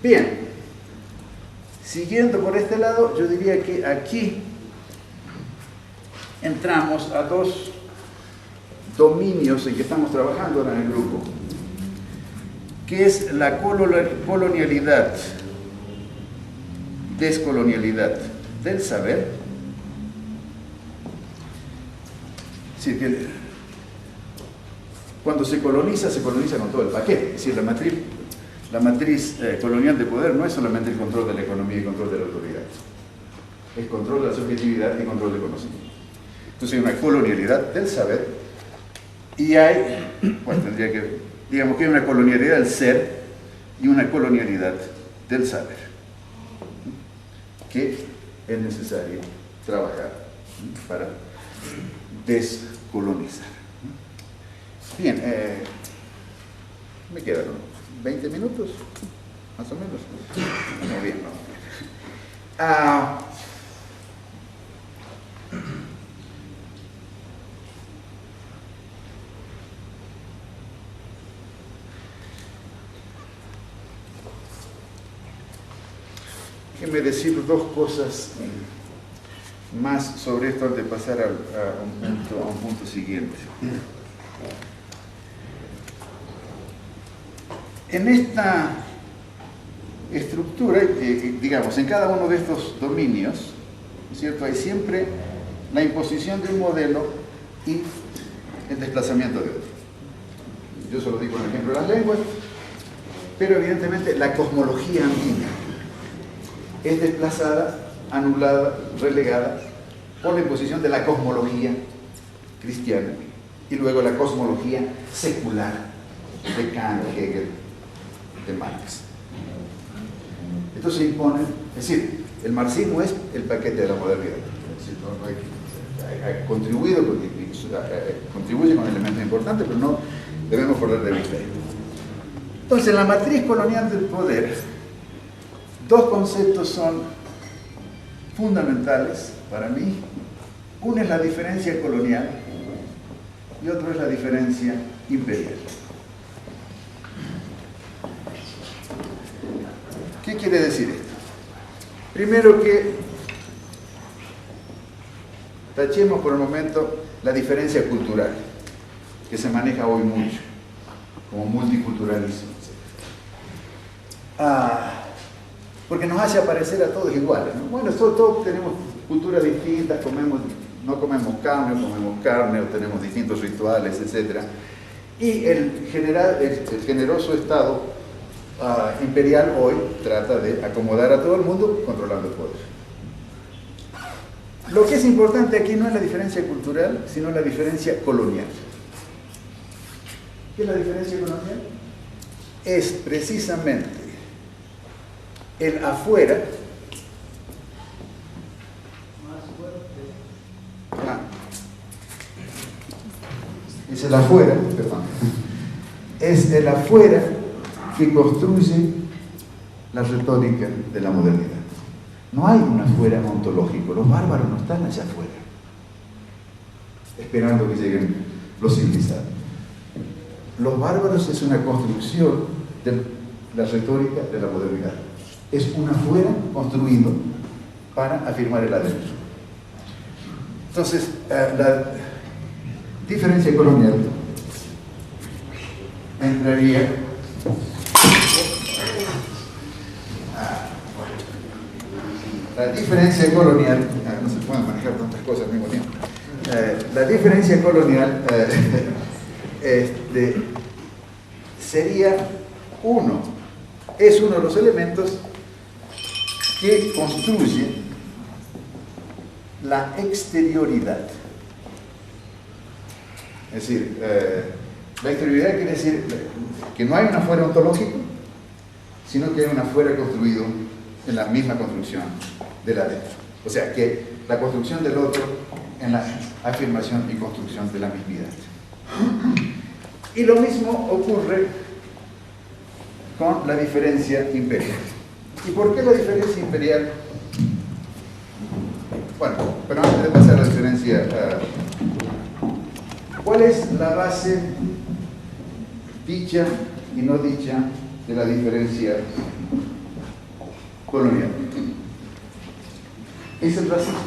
[SPEAKER 5] Bien, siguiendo por este lado, yo diría que aquí entramos a 2 dominios en que estamos trabajando ahora en el grupo. ¿Qué es la colonialidad, descolonialidad del saber? Es decir, que cuando se coloniza con todo el paquete. Es decir, la matriz colonial de poder no es solamente el control de la economía y control de la autoridad. Es control de la subjetividad y control del conocimiento. Entonces hay una colonialidad del saber y hay, bueno, tendría que, digamos que hay una colonialidad del ser y una colonialidad del saber, que es necesario trabajar para descolonizar. Bien, me quedan 20 minutos, más o menos. No, bien, no. Déjenme decir dos cosas más sobre esto antes de pasar a un punto siguiente. En esta estructura, digamos, en cada uno de estos dominios, ¿cierto?, hay siempre la imposición de un modelo y el desplazamiento de otro. Yo solo digo un ejemplo de las lenguas, pero evidentemente la cosmología andina es desplazada, anulada, relegada por la imposición de la cosmología cristiana y luego la cosmología secular de Kant, Hegel, de Marx. Entonces se impone, es decir, el marxismo es el paquete de la modernidad. Es decir, ha contribuye con elementos importantes, pero no debemos perder de vista esto. Entonces, en la matriz colonial del poder, dos conceptos son fundamentales para mí. Uno es la diferencia colonial y otro es la diferencia imperial. ¿Qué quiere decir esto? Primero que tachemos por el momento la diferencia cultural, que se maneja hoy mucho, como multiculturalismo. Porque nos hace aparecer a todos iguales, ¿no? Bueno, todos tenemos culturas distintas, no comemos carne, o tenemos distintos rituales, etc. Y el generoso Estado imperial hoy trata de acomodar a todo el mundo controlando el poder. Lo que es importante aquí no es la diferencia cultural, sino la diferencia colonial. ¿Qué es la diferencia colonial? Es precisamente el afuera es el afuera, perdón, es el afuera que construye la retórica de la modernidad. No hay un afuera ontológico, los bárbaros no están allá afuera esperando que lleguen los civilizados. Los bárbaros es una construcción de la retórica de la modernidad. Es un afuera construido para afirmar el adentro. Entonces, la diferencia colonial entraría la diferencia colonial, no se pueden manejar tantas cosas al mismo tiempo. La diferencia colonial sería es uno de los elementos que construye la exterioridad. Es decir, la exterioridad quiere decir que no hay un afuera ontológico, sino que hay un afuera construido en la misma construcción del adentro. O sea, que la construcción del otro en la afirmación y construcción de la mismidad. Y lo mismo ocurre con la diferencia imperial. ¿Y por qué la diferencia imperial? Bueno, pero antes de pasar a la diferencia, ¿cuál es la base dicha y no dicha de la diferencia colonial? Es el racismo.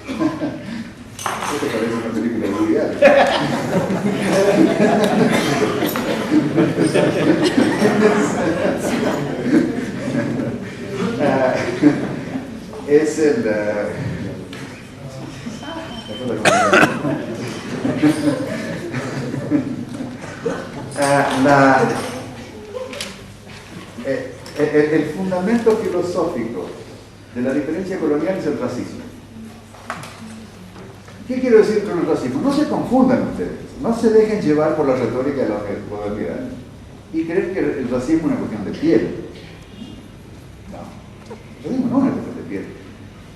[SPEAKER 5] Esto parece una película de Woody Allen. el... el fundamento filosófico de la diferencia colonial es el racismo. ¿Qué quiero decir con el racismo? No se confundan ustedes, no se dejen llevar por la retórica de la modernidad y creer que el racismo es una cuestión de piel. No, el racismo no es una cuestión de piel.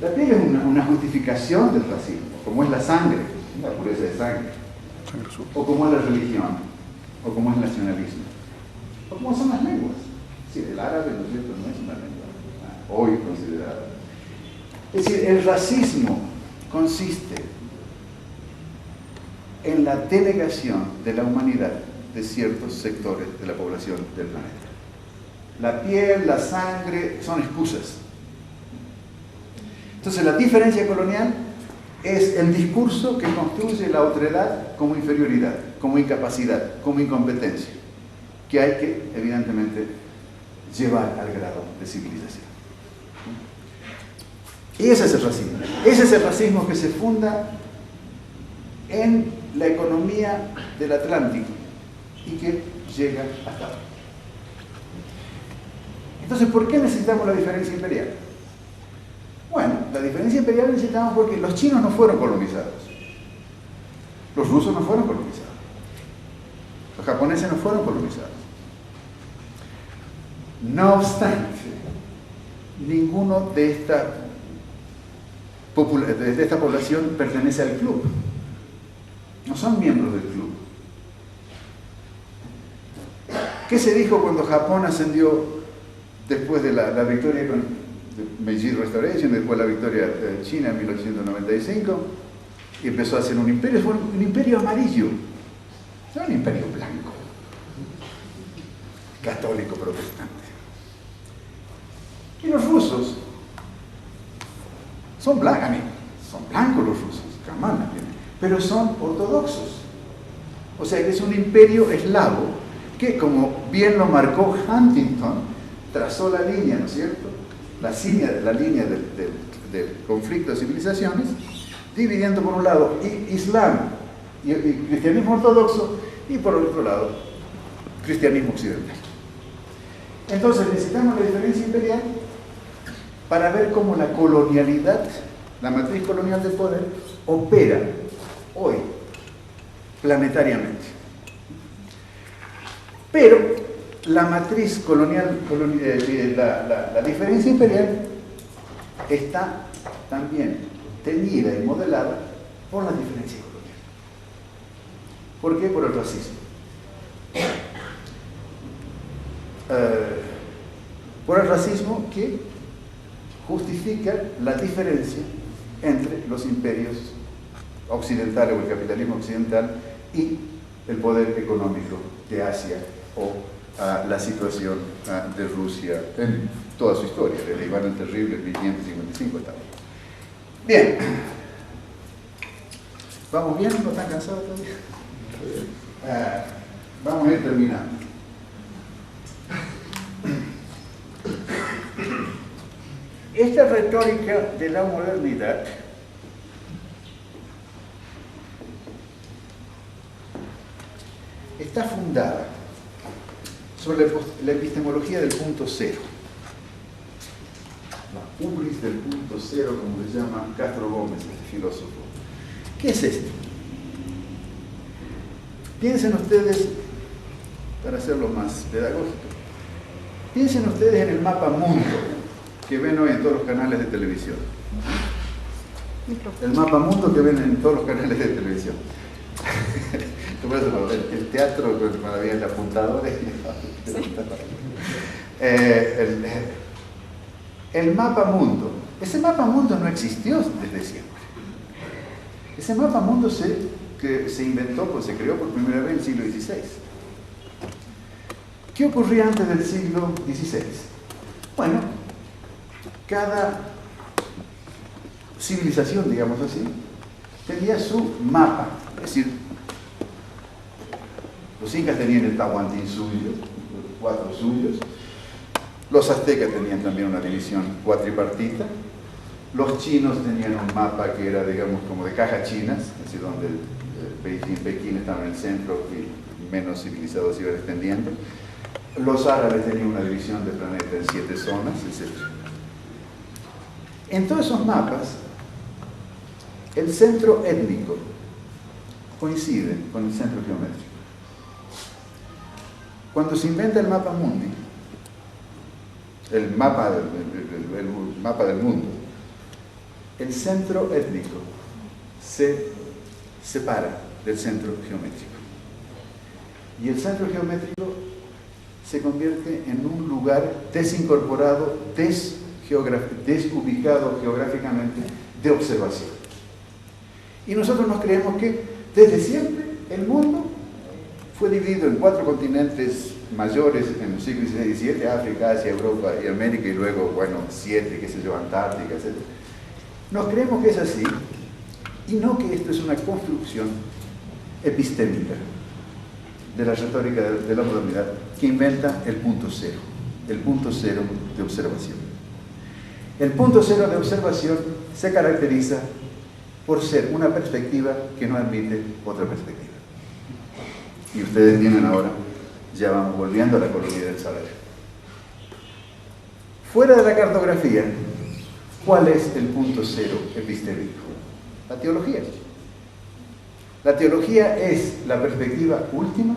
[SPEAKER 5] La piel es una justificación del racismo, como es la sangre, la pureza de sangre, o como es la religión, o como es el nacionalismo, o como son las lenguas. Sí, el árabe, ¿no es cierto?, no es una lengua hoy considerada. Es decir, el racismo consiste en la denegación de la humanidad de ciertos sectores de la población del planeta. La piel, la sangre, son excusas. Entonces, la diferencia colonial es el discurso que construye la otredad como inferioridad, como incapacidad, como incompetencia, que hay que, evidentemente, llevar al grado de civilización. Y ese es el racismo. Ese es el racismo que se funda en la economía del Atlántico y que llega hasta ahora. Entonces, ¿por qué necesitamos la diferencia imperial? Bueno, la diferencia imperial necesitamos porque los chinos no fueron colonizados, los rusos no fueron colonizados, los japoneses no fueron colonizados. No obstante, ninguno de esta población pertenece al club. No son miembros del club. ¿Qué se dijo cuando Japón ascendió después de la victoria con Meiji Restoration, después de la victoria china en 1895? Y empezó a ser un imperio, fue un imperio amarillo, no un imperio blanco, católico protestante. Y los rusos son blancos los rusos, jamás la tienen, pero son ortodoxos. O sea que es un imperio eslavo que, como bien lo marcó Huntington, trazó la línea, ¿no es cierto?, la línea del conflicto de civilizaciones, dividiendo por un lado Islam y cristianismo ortodoxo y por el otro lado cristianismo occidental. Entonces necesitamos la diferencia imperial para ver cómo la colonialidad, la matriz colonial del poder, opera hoy planetariamente. Pero la matriz colonial, la diferencia imperial, está también teñida y modelada por la diferencia colonial. ¿Por qué? Por el racismo. Por el racismo que justifica la diferencia entre los imperios occidentales o el capitalismo occidental y el poder económico de Asia o la situación de Rusia en toda su historia, desde Iván el Terrible en 1555 hasta ahora. Bien. ¿Vamos bien? ¿No están cansados todavía? Vamos a ir terminando. Esta retórica de la modernidad está fundada sobre la epistemología del punto cero, la ubris del punto cero, como le llama Castro Gómez, este filósofo. ¿Qué es esto? Piensen ustedes, para hacerlo más pedagógico, piensen ustedes en el mapa mundo que ven hoy en todos los canales de televisión. El mapa mundo que ven en todos los canales de televisión. El teatro cuando había el apuntador. El mapa mundo. Ese mapa mundo no existió desde siempre. Ese mapa mundo se inventó, pues se creó por primera vez en el siglo XVI. ¿Qué ocurría antes del siglo XVI? Bueno, cada civilización, digamos así, tenía su mapa. Es decir, los incas tenían el Tahuantín suyo, los 4 suyos. Los aztecas tenían también una división cuatripartita. Los chinos tenían un mapa que era, digamos, como de cajas chinas, así donde Pekín estaba en el centro y menos civilizados se iban extendiendo. Los árabes tenían una división del planeta en 7 zonas, etc. En todos esos mapas, el centro étnico coincide con el centro geométrico. Cuando se inventa el mapa mundi, el mapa del mundo, el centro étnico se separa del centro geométrico. Y el centro geométrico se convierte en un lugar desincorporado, desubicado geográficamente, de observación. Y nosotros nos creemos que desde siempre el mundo fue dividido en 4 continentes mayores en los siglos XVI y XVII, África, Asia, Europa y América, y luego, bueno, 7, qué sé yo, Antártica, etc. Nos creemos que es así, y no que esto es una construcción epistémica de la retórica de la modernidad que inventa el punto cero de observación. El punto cero de observación se caracteriza por ser una perspectiva que no admite otra perspectiva. Y ustedes tienen ahora, ya vamos volviendo a la colonia del saber. Fuera de la cartografía, ¿cuál es el punto cero epistémico? La teología. La teología es la perspectiva última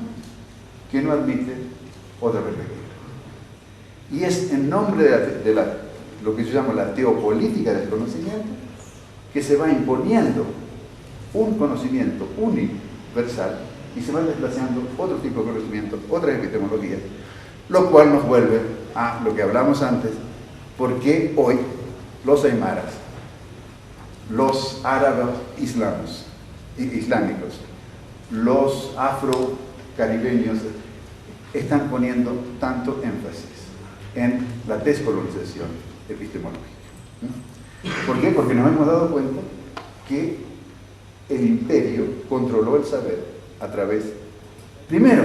[SPEAKER 5] que no admite otra perspectiva. Y es en nombre de lo que yo llamo la teopolítica del conocimiento que se va imponiendo un conocimiento universal y se va desplazando otro tipo de conocimiento, otra epistemología, lo cual nos vuelve a lo que hablamos antes: ¿por qué hoy los aymaras, los árabes islámicos, los afrocaribeños están poniendo tanto énfasis en la descolonización epistemológica? ¿Por qué? Porque nos hemos dado cuenta que el imperio controló el saber a través, primero,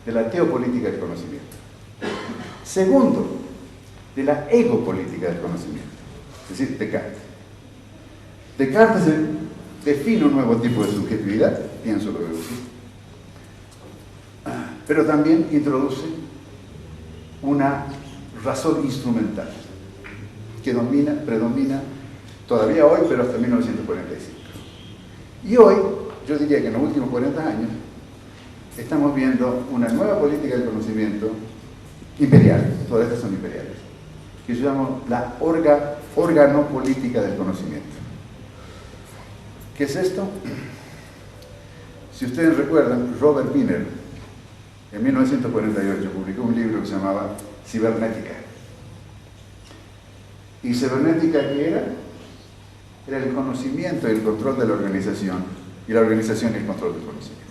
[SPEAKER 5] de la teopolítica del conocimiento. Segundo, de la egopolítica del conocimiento, es decir, Descartes. Descartes define un nuevo tipo de subjetividad, pienso lo que decir, pero también introduce una razón instrumental que predomina todavía hoy, pero hasta 1945. Y hoy, yo diría que en los últimos 40 años, estamos viendo una nueva política del conocimiento imperial, todas estas son imperiales, que yo llamo la organopolítica del conocimiento. ¿Qué es esto? Si ustedes recuerdan, Robert Wiener, en 1948, publicó un libro que se llamaba Cibernética. ¿Y cibernética qué era? Era el conocimiento y el control de la organización, y la organización y el control del conocimiento.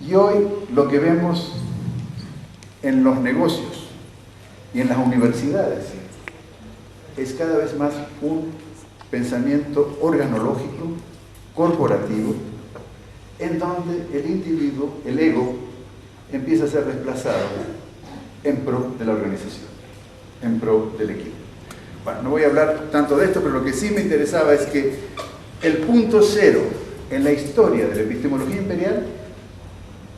[SPEAKER 5] Y hoy lo que vemos en los negocios y en las universidades es cada vez más un pensamiento organológico, corporativo, en donde el individuo, el ego, empieza a ser desplazado en pro de la organización, en pro del equipo. Bueno, no voy a hablar tanto de esto, pero lo que sí me interesaba es que el punto cero en la historia de la epistemología imperial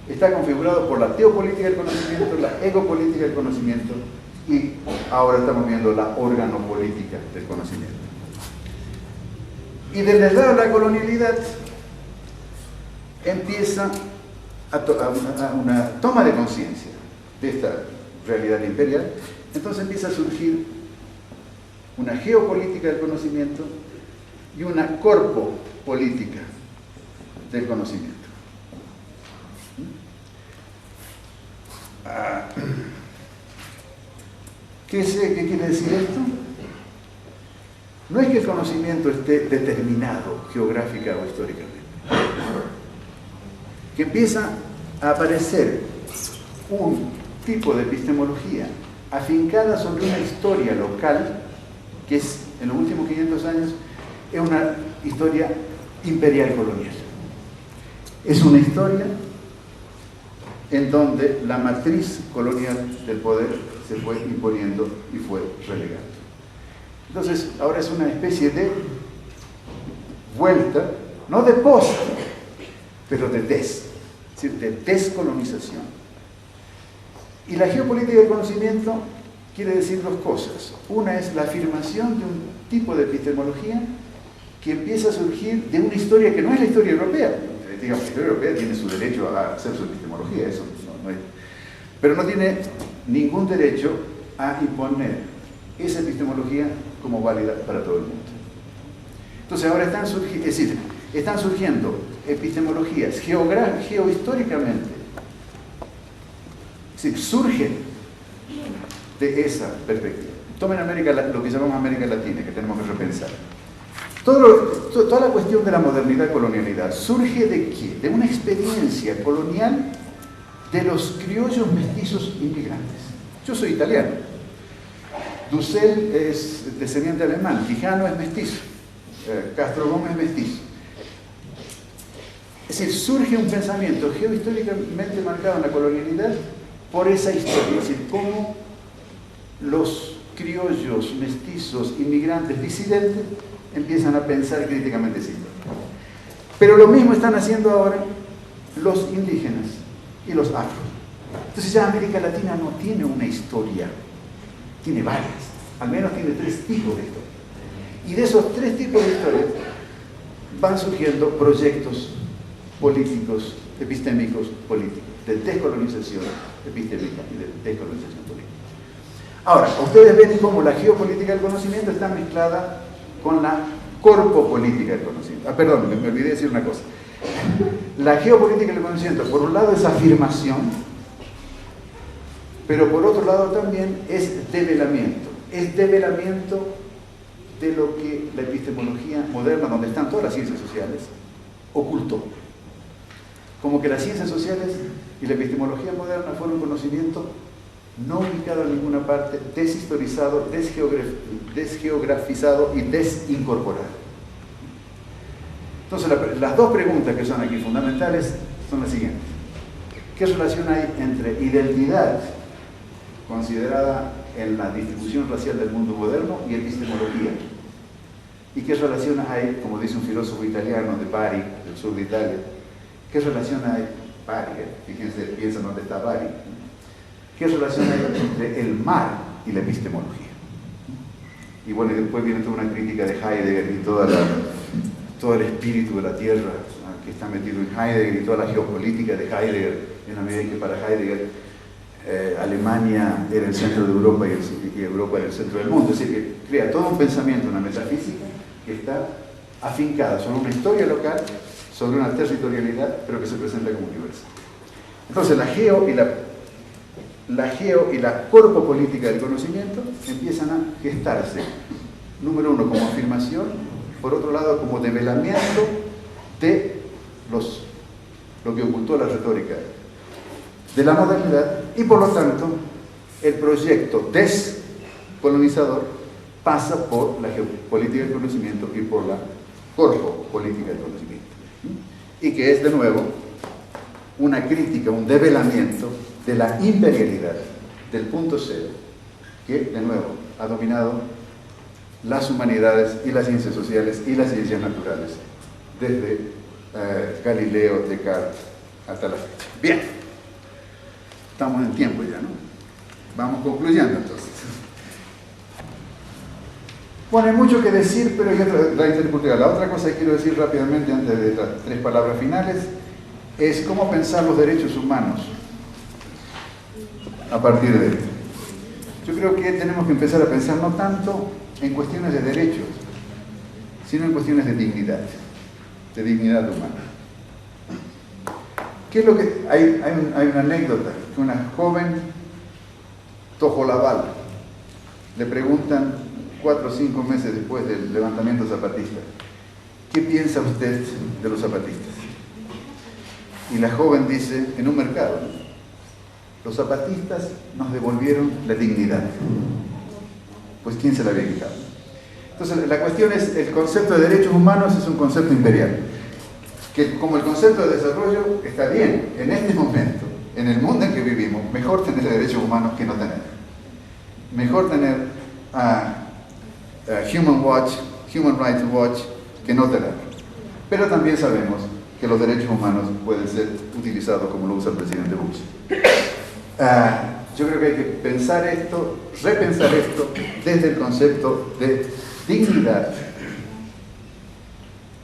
[SPEAKER 5] está configurado por la teopolítica del conocimiento, la egopolítica del conocimiento, y ahora estamos viendo la organopolítica del conocimiento. Y desde el lado de la colonialidad empieza a una toma de conciencia de esta realidad imperial. Entonces empieza a surgir una geopolítica del conocimiento y una corpopolítica del conocimiento. ¿Qué quiere decir esto? No es que el conocimiento esté determinado geográfica o históricamente. Que empieza a aparecer un tipo de epistemología afincada sobre una historia local que es, en los últimos 500 años, es una historia imperial colonial. Es una historia en donde la matriz colonial del poder se fue imponiendo y fue relegando. Entonces, ahora es una especie de vuelta, no de post, pero de des, es decir, de descolonización. Y la geopolítica del conocimiento quiere decir dos cosas. Una es la afirmación de un tipo de epistemología que empieza a surgir de una historia que no es la historia europea. Digamos, la historia europea tiene su derecho a hacer su epistemología, eso no es, pero no tiene ningún derecho a imponer esa epistemología como válida para todo el mundo. Entonces ahora están surgiendo epistemologías geohistóricamente, es decir, surgen de esa perspectiva. Tomen lo que llamamos América Latina, que tenemos que repensar. Toda la cuestión de la modernidad-colonialidad surge ¿de qué? De una experiencia colonial de los criollos mestizos inmigrantes. Yo soy italiano. Dussel es descendiente alemán. Quijano es mestizo. Castro Gómez es mestizo. Es decir, surge un pensamiento geohistóricamente marcado en la colonialidad por esa historia. Es decir, cómo los criollos mestizos inmigrantes disidentes empiezan a pensar críticamente esa historia. Pero lo mismo están haciendo ahora los indígenas y los afros. Entonces ya América Latina no tiene una historia, tiene varias, al menos tiene 3 tipos de historia. Y de esos 3 tipos de historias van surgiendo proyectos políticos, epistémicos, políticos, de descolonización epistémica y de descolonización política. Ahora, ustedes ven cómo la geopolítica del conocimiento está mezclada con la corpopolítica del conocimiento. Perdón, me olvidé decir una cosa. La geopolítica del conocimiento, por un lado, es afirmación, pero por otro lado también es develamiento. Es develamiento de lo que la epistemología moderna, donde están todas las ciencias sociales, ocultó. Como que las ciencias sociales y la epistemología moderna fueron un conocimiento no ubicado en ninguna parte, deshistorizado, desgeografizado y desincorporado. Entonces, las 2 preguntas que son aquí fundamentales son las siguientes. ¿Qué relación hay entre identidad, considerada en la distribución racial del mundo moderno, y epistemología? ¿Y qué relación hay, como dice un filósofo italiano de Bari, del sur de Italia, qué relación hay, Bari, fíjense, piensen dónde está Bari, qué relación hay entre el mar y la epistemología? Y bueno, después viene toda una crítica de Heidegger y todo el espíritu de la tierra que está metido en Heidegger y toda la geopolítica de Heidegger, en la medida en que para Heidegger Alemania era el centro de Europa y Europa era el centro del mundo. Es decir, que crea todo un pensamiento, una metafísica que está afincada sobre una historia local, sobre una territorialidad, pero que se presenta como universal. Entonces la geo y la corpopolítica del conocimiento empiezan a gestarse, número 1 como afirmación, por otro lado como develamiento de lo que ocultó la retórica de la modernidad, y por lo tanto el proyecto descolonizador pasa por la geopolítica del conocimiento y por la corpopolítica del conocimiento, y que es de nuevo una crítica, un develamiento de la imperialidad del punto cero, que de nuevo ha dominado las humanidades y las ciencias sociales y las ciencias naturales desde Galileo, Descartes hasta la fecha. Bien, estamos en tiempo ya, ¿no? Vamos concluyendo entonces. Bueno, hay mucho que decir, pero la interculturalidad. La otra cosa que quiero decir rápidamente antes de las 3 palabras finales es cómo pensar los derechos humanos a partir de esto. Yo creo que tenemos que empezar a pensar no tanto en cuestiones de derechos, sino en cuestiones de dignidad humana. ¿Qué es lo que hay una anécdota que una joven tojolabal le preguntan 4 o 5 meses después del levantamiento zapatista: ¿qué piensa usted de los zapatistas? Y la joven dice, en un mercado: los zapatistas nos devolvieron la dignidad. Pues ¿quién se la había quitado? Entonces la cuestión es, el concepto de derechos humanos es un concepto imperial, que como el concepto de desarrollo está bien, en este momento, en el mundo en que vivimos, mejor tener derechos humanos que no tener. Mejor tener Human Rights Watch, que no te dan. Pero también sabemos que los derechos humanos pueden ser utilizados como lo usa el presidente Bush. Yo creo que hay que pensar esto, repensar esto desde el concepto de dignidad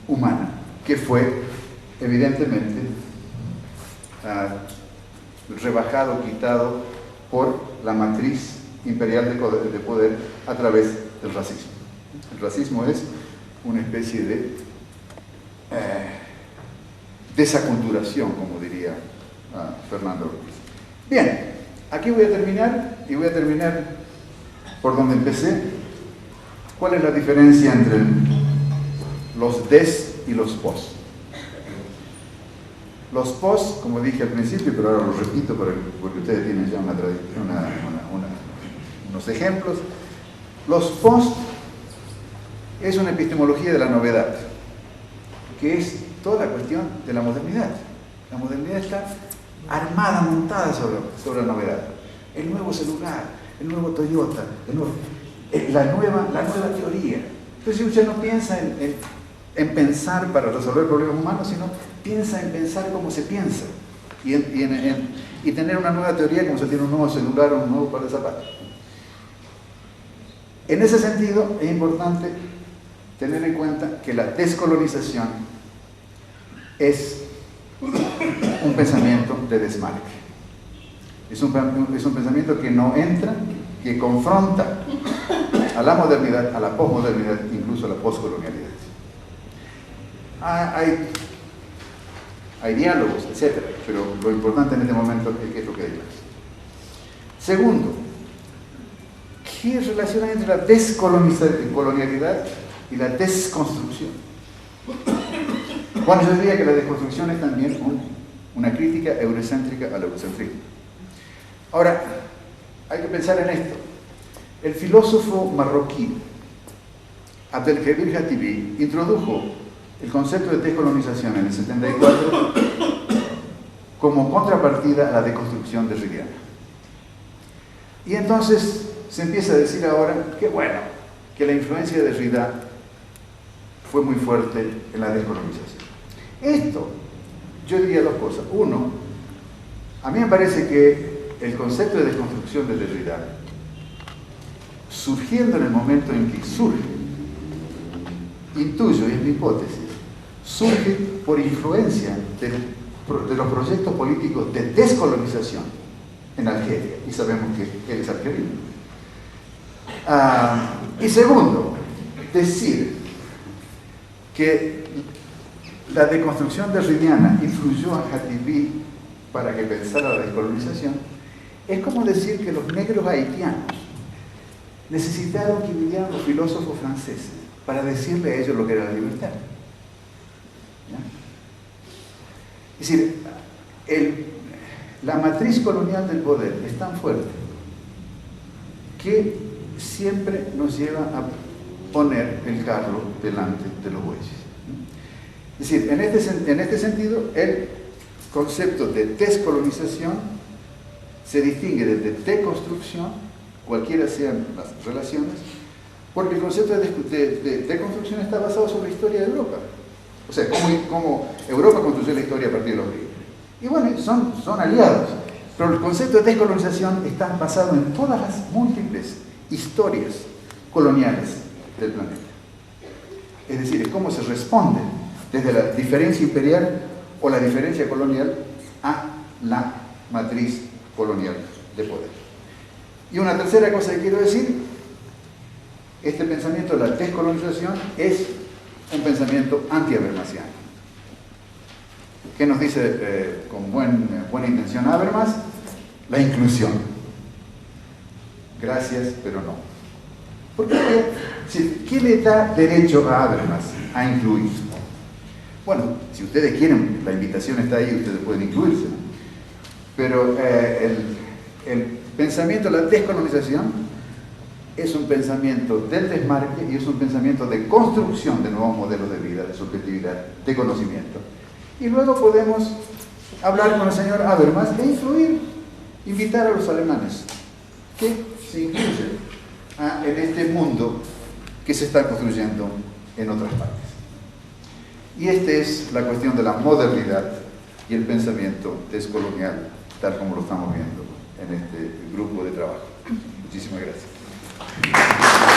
[SPEAKER 5] humana, que fue evidentemente rebajado, quitado por la matriz imperial de poder a través del racismo. El racismo es una especie de desaculturación, como diría Fernando Ruiz. Bien, aquí voy a terminar, y voy a terminar por donde empecé. ¿Cuál es la diferencia entre los des y los pos? Los pos, como dije al principio, pero ahora lo repito porque ustedes tienen ya unos ejemplos. Los pos es una epistemología de la novedad, que es toda la cuestión de la modernidad. La modernidad está armada, montada sobre la novedad. El nuevo celular, el nuevo Toyota, la nueva teoría. Entonces usted no piensa en pensar para resolver problemas humanos, sino piensa en pensar cómo se piensa y tener una nueva teoría como se tiene un nuevo celular o un nuevo par de zapatos. En ese sentido es importante tener en cuenta que la descolonización es un pensamiento de desmarque. Es un pensamiento que no entra, que confronta a la modernidad, a la posmodernidad, incluso a la poscolonialidad. Hay diálogos, etc., pero lo importante en este momento es qué es lo que hay más. Segundo, ¿qué relación hay entre la descolonialidad y la desconstrucción? Bueno, yo diría que la desconstrucción es también una crítica eurocéntrica al eurocentrismo. Ahora, hay que pensar en esto. El filósofo marroquí Abdelkebir Hatibi introdujo el concepto de descolonización en el 74 como contrapartida a la deconstrucción derridiana. Y entonces se empieza a decir ahora que bueno, que la influencia de Derrida fue muy fuerte en la descolonización. Esto, yo diría dos cosas. Uno, a mí me parece que el concepto de desconstrucción de Derrida, surgiendo en el momento en que surge, intuyo, y es mi hipótesis, surge por influencia de los proyectos políticos de descolonización en Argelia, y sabemos que él es argelino. Y segundo, decir que la deconstrucción derridiana influyó a Hatibi para que pensara la descolonización, es como decir que los negros haitianos necesitaron que vinieran los filósofos franceses para decirle a ellos lo que era la libertad. ¿Ya? Es decir, la matriz colonial del poder es tan fuerte que siempre nos lleva a poner el carro delante de los bueyes. Es decir, en este sentido, el concepto de descolonización se distingue de deconstrucción, cualquiera sean las relaciones, porque el concepto de deconstrucción está basado sobre la historia de Europa. O sea, cómo Europa construyó la historia a partir de los griegos. Y bueno, son aliados, pero el concepto de descolonización está basado en todas las múltiples historias coloniales del planeta. Es decir, es cómo se responde desde la diferencia imperial o la diferencia colonial a la matriz colonial de poder. Y una tercera cosa que quiero decir, este pensamiento de la descolonización es un pensamiento anti-habermasiano. ¿Qué nos dice con buena intención Habermas? La inclusión. Gracias, pero no. ¿Por qué? ¿Qué le da derecho a Habermas a incluir? Bueno, si ustedes quieren, la invitación está ahí, ustedes pueden incluirse. Pero el pensamiento de la descolonización es un pensamiento del desmarque y es un pensamiento de construcción de nuevos modelos de vida, de subjetividad, de conocimiento. Y luego podemos hablar con el señor Habermas e influir, invitar a los alemanes que se incluyen en este mundo que se están construyendo en otras partes. Y esta es la cuestión de la modernidad y el pensamiento descolonial, tal como lo estamos viendo en este grupo de trabajo. Muchísimas gracias.